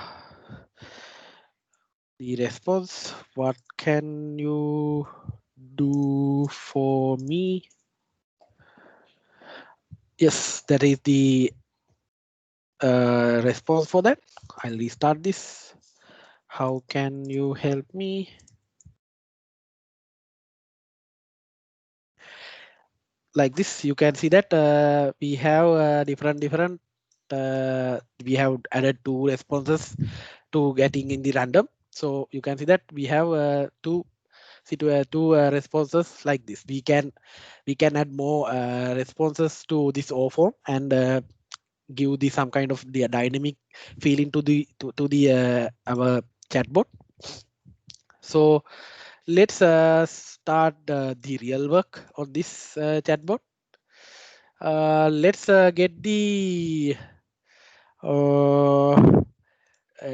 response. What can you do for me? Yes, that is the response for that. I'll restart this. How can you help me? Like this, you can see that we have different we have added two responses to getting in the random. So you can see that we have two responses like this. We can add more responses to this O form and give the some kind of the dynamic feeling to the our chatbot. So let's start the real work on this chatbot. Let's get the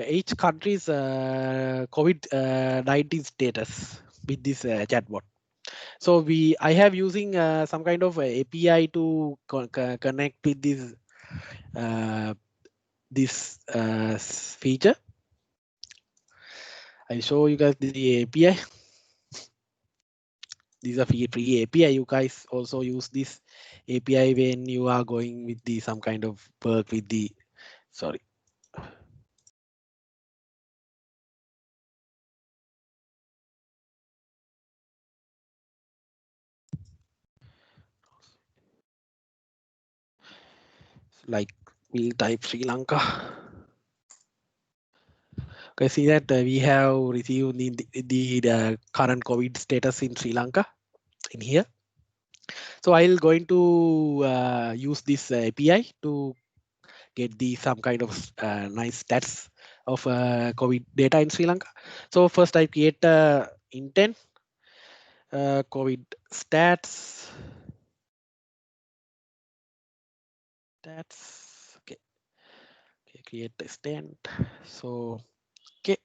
each country's COVID-19 status with this chatbot. So I have using some kind of API to connect with uh, this feature. I show you guys the API. These are free API. You guys also use this API when you are going with the some kind of work with the sorry. Like we'll type Sri Lanka. Okay, see that we have received the current COVID status in Sri Lanka in here. So I'll going to use this API to get the some kind of nice stats of COVID data in Sri Lanka. So first I create intent COVID stats. Okay. Okay, create the stand. So okay.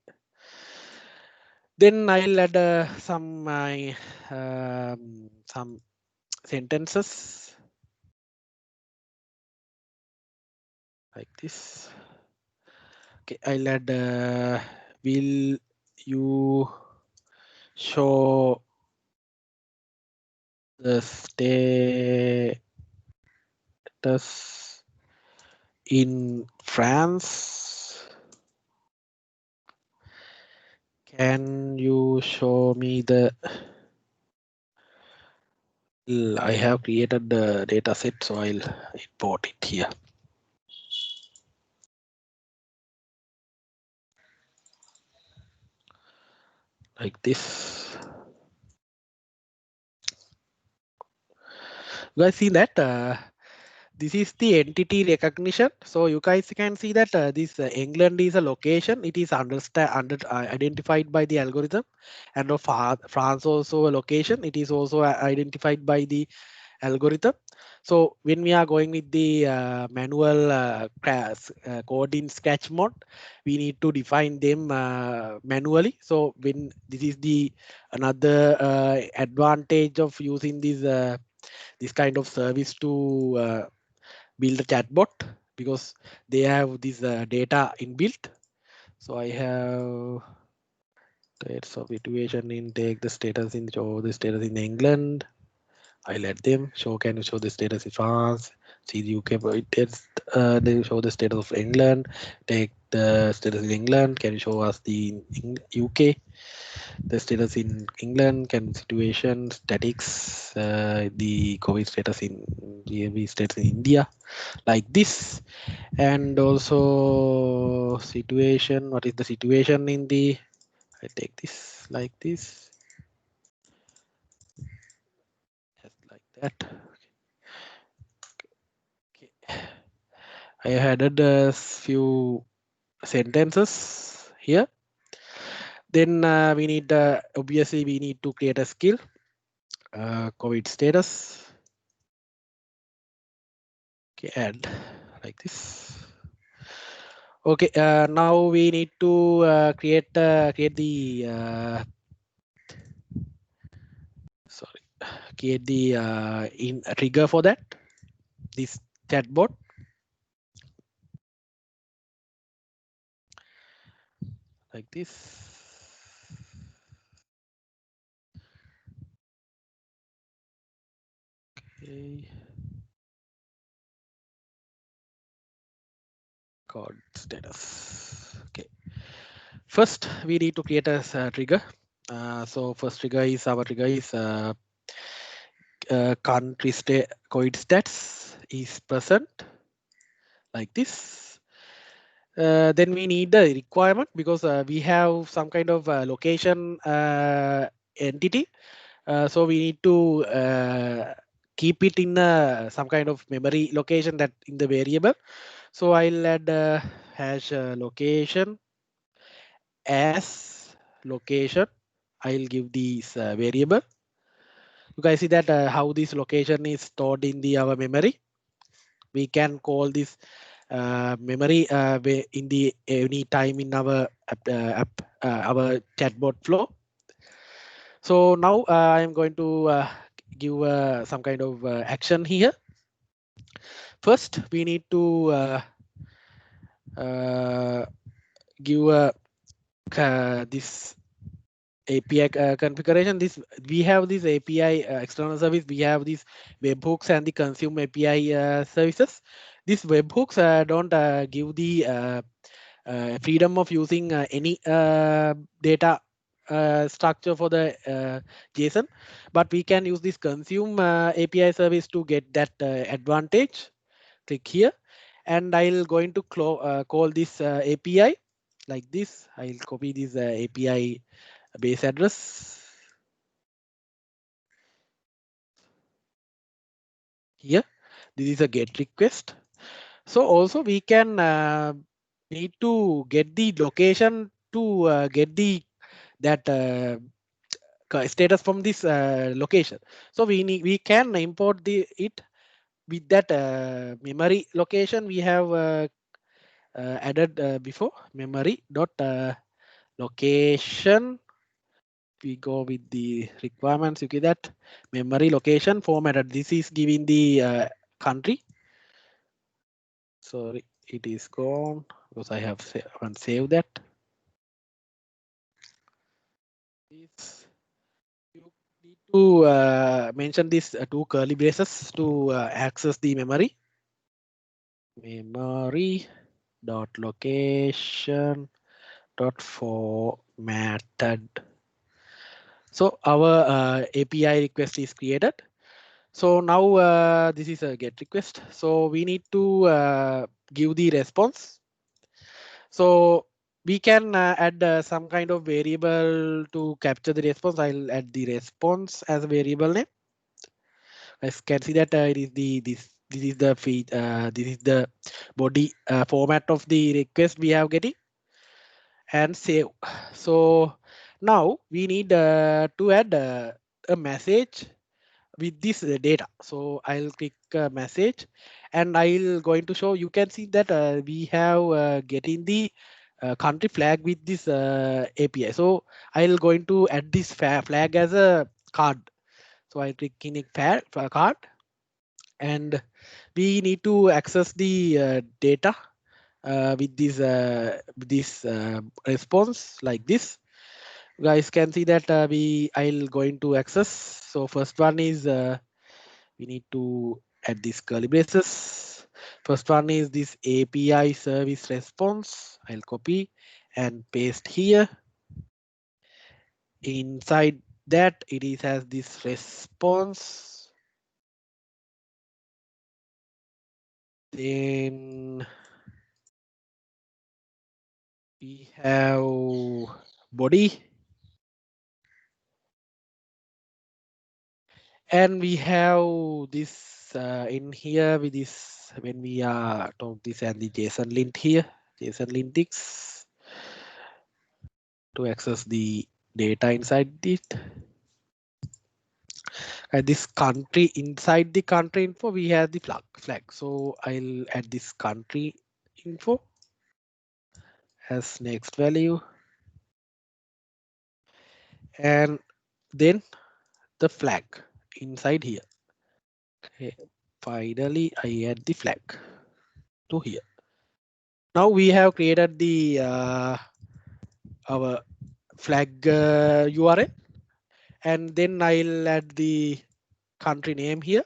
Then I'll add some sentences like this. Okay, I'll add will you show the status in France? Can you show me the I have created the data set, so I'll import it here. like this. You guys see that this is the entity recognition. So you guys can see that this England is a location. It is identified by the algorithm, and of France also a location. It is also identified by the algorithm. So when we are going with the manual code in Scratch mode, we need to define them manually. So when this is the another advantage of using this kind of service to build a chatbot, because they have this data inbuilt. So I have states of situation in take the status in show the status in England. I let them show, can you show the status in France? See the UK, but they show the status of England. Take the status in England. Can you show us the UK? The status in England, can situation, statics, the COVID status in GMV status in India, like this. And also situation, what is the situation in the, I take this like this, just like that. Okay. I added a few sentences here. Then we need obviously we need to create a skill, COVID status. Okay, add like this. Okay, now we need to create the sorry, create the in a trigger for that, this chatbot, like this. Okay. Code status. Okay. First, we need to create a trigger. So first trigger is our trigger is country state COVID stats is present, like this. Then we need the requirement, because we have some kind of location entity. So we need to keep it in some kind of memory location that in the variable. So I'll add hash location as location. I'll give this variable. You guys see that how this location is stored in the our memory. We can call this memory in the any time in our our chatbot flow. So now I'm going to give some kind of action here. First, we need to give this API configuration. This we have this API external service. We have these webhooks and the consume API services. These webhooks don't give the freedom of using any data structure for the JSON, but we can use this consume API service to get that advantage. Click here, and I'll going to call this API like this. I'll copy this API base address here. This is a get request. So also we can need to get the location to get the that status from this location. So we can import the it with that memory location we have added before, memory dot location. We go with the requirements. You get that memory location formatted. This is giving the country. Sorry, it is gone because I have saved that. This, you need to mention these two curly braces to access the memory. Memory dot location dot formatted. So our API request is created. So now this is a get request. So we need to give the response. So we can add some kind of variable to capture the response. I'll add the response as a variable name. I can see that it is this is the feed this is the body format of the request we have getting, and save. So now we need to add a message with this data. So I'll click message, and I'll going to show. You can see that we have getting the country flag with this API. So I'll going to add this flag as a card. So I'll click in a card, and we need to access the data with this response like this. Guys can see that I'll going to access. So first one is we need to add this curly braces. First one is this API service response. I'll copy and paste here. Inside that it is has this response. Then we have body, and we have this in here with this when we are talk this and the JSON lint here, JSON lintics to access the data inside it. And this country, inside the country info we have the flag. So I'll add this country info as next value, and then the flag inside here. Okay. Finally I add the flag to here. Now we have created the our flag URL, and then I'll add the country name here.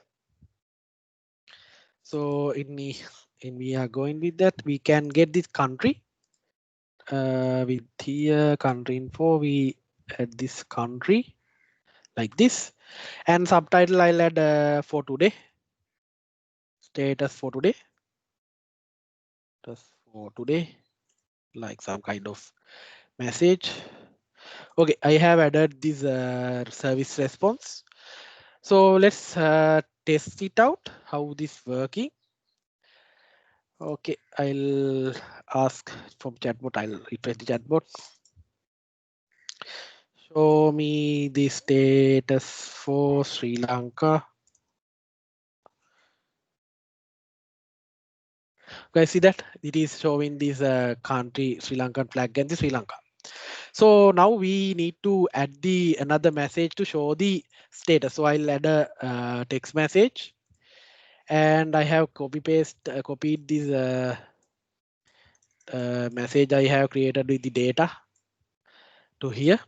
So in we are going with that, we can get this country with here country info. We add this country like this, and subtitle I'll add for today, status for today, status for today, like some kind of message. Okay, I have added this service response. So let's test it out how this working. Okay, I'll ask from chatbot. I'll refresh the chatbot. Show me the status for Sri Lanka. Guys, see that it is showing this country Sri Lankan flag and the Sri Lanka. So now we need to add the another message to show the status. So I'll add a text message, and I have copied this message I have created with the data to here.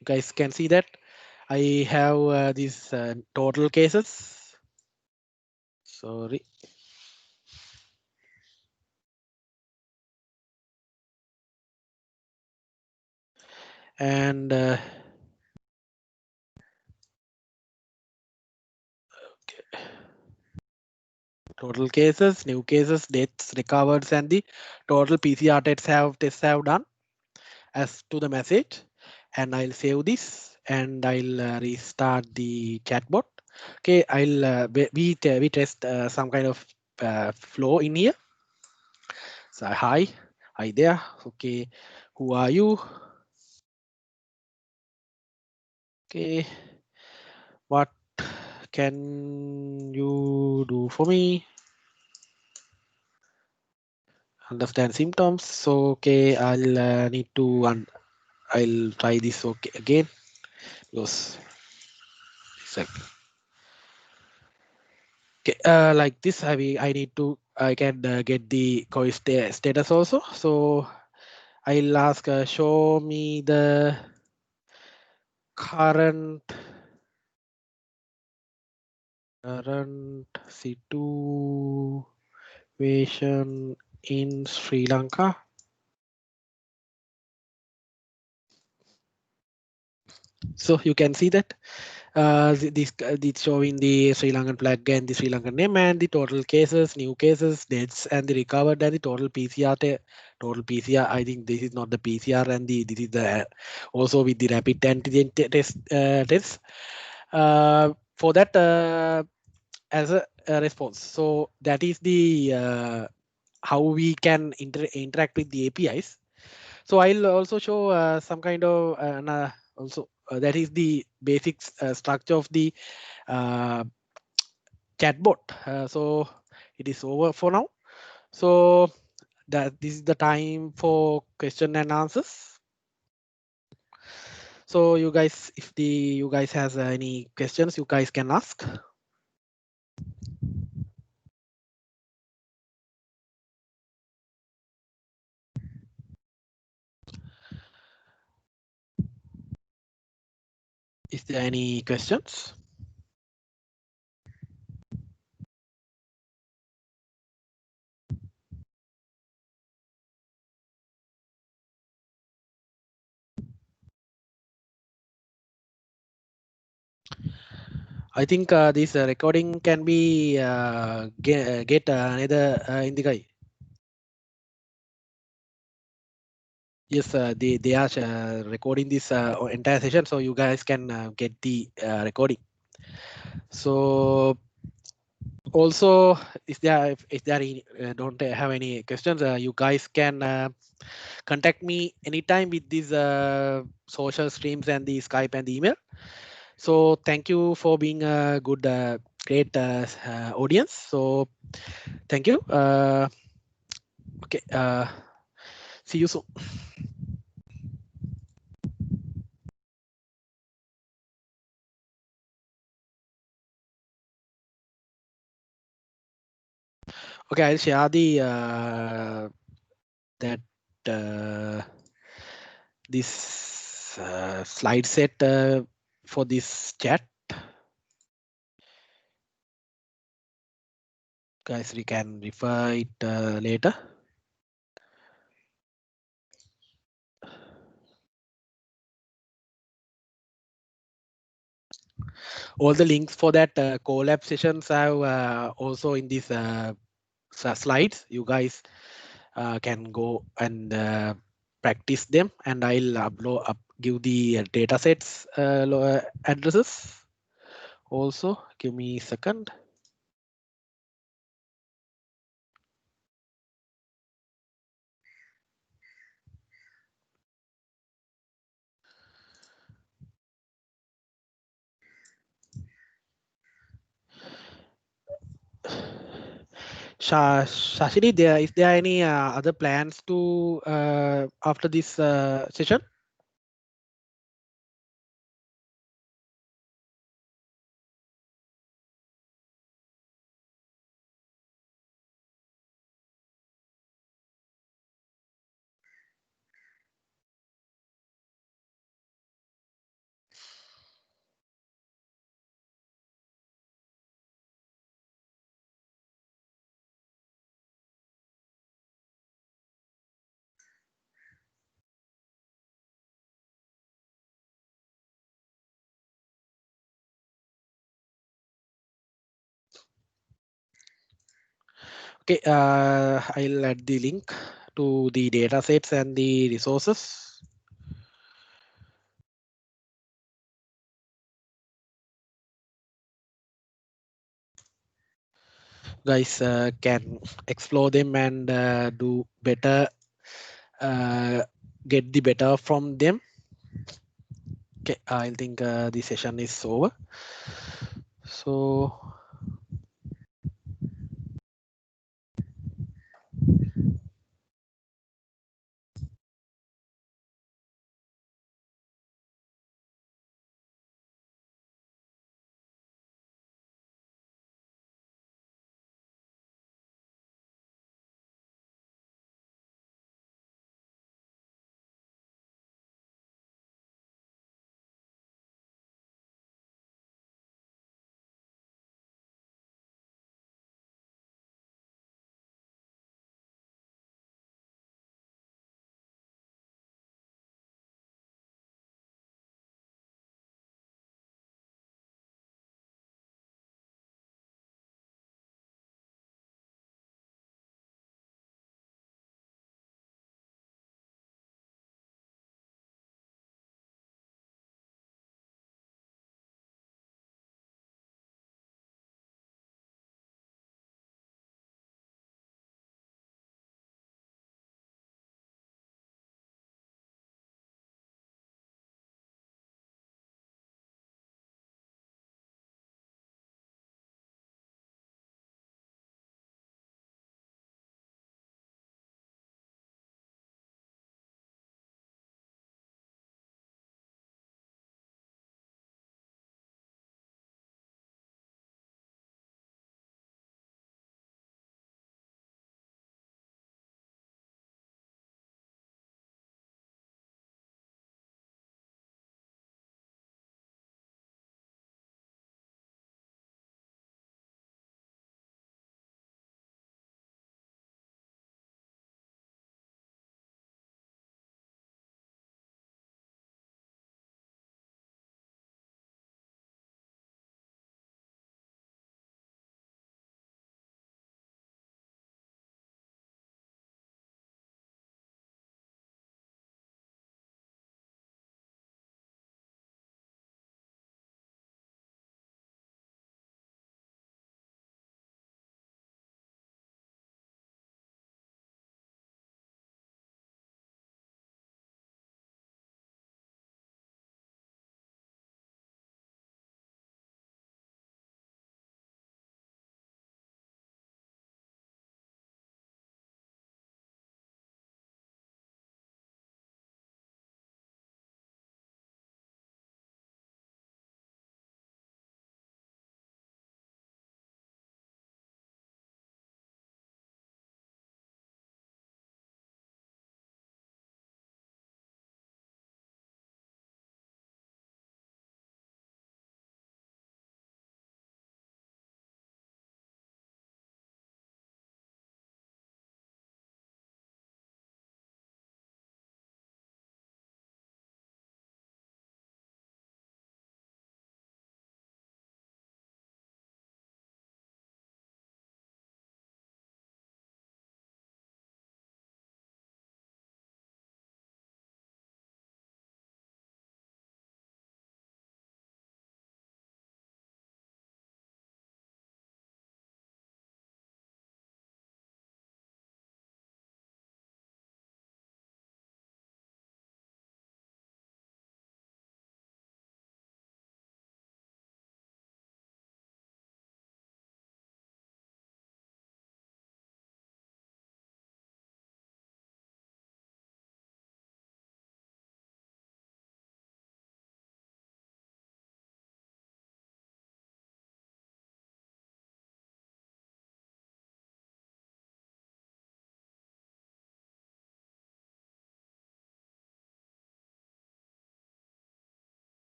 You guys can see that I have these total cases. Sorry. And okay. Total cases, new cases, deaths, recovered, and the total PCR tests have done as to the message. And I'll save this, and I'll restart the chatbot. Okay, I'll we test some kind of flow in here. So hi there. Okay, who are you? Okay, what can you do for me? Understand symptoms. So okay, I'll need to I'll try this okay again because okay, like this I need to I can get the COI status also. So I'll ask show me the current situation in Sri Lanka. So you can see that This showing the Sri Lankan flag and the Sri Lankan name and the total cases, new cases, deaths, and the recovered and the total PCR. Total PCR. I think this is not the PCR and this is the also with the rapid antigen test. For that as a response. So that is the how we can interact with the APIs. So I'll also show some kind of also that is the basic structure of the chatbot. So it is over for now. So that this is the time for question and answers. So you guys, if you guys has any questions, you guys can ask. Is there any questions? I think this recording can be get another in the guy. Yes, they are recording this entire session, so you guys can get the recording. So also, if there don't have any questions, you guys can contact me anytime with these social streams and the Skype and the email. So thank you for being a good, great audience. So thank you. Okay. See you soon. Okay, I'll share the that this slide set for this chat. Guys, we can refer it later. All the links for that collab sessions are also in this slides. You guys can go and practice them, and I'll give the data sets addresses. Also, give me a second. Shashini, is there any other plans to after this session? Okay, I'll add the link to the data sets and the resources. Guys can explore them and do better, get the better from them. Okay, I think the session is over. So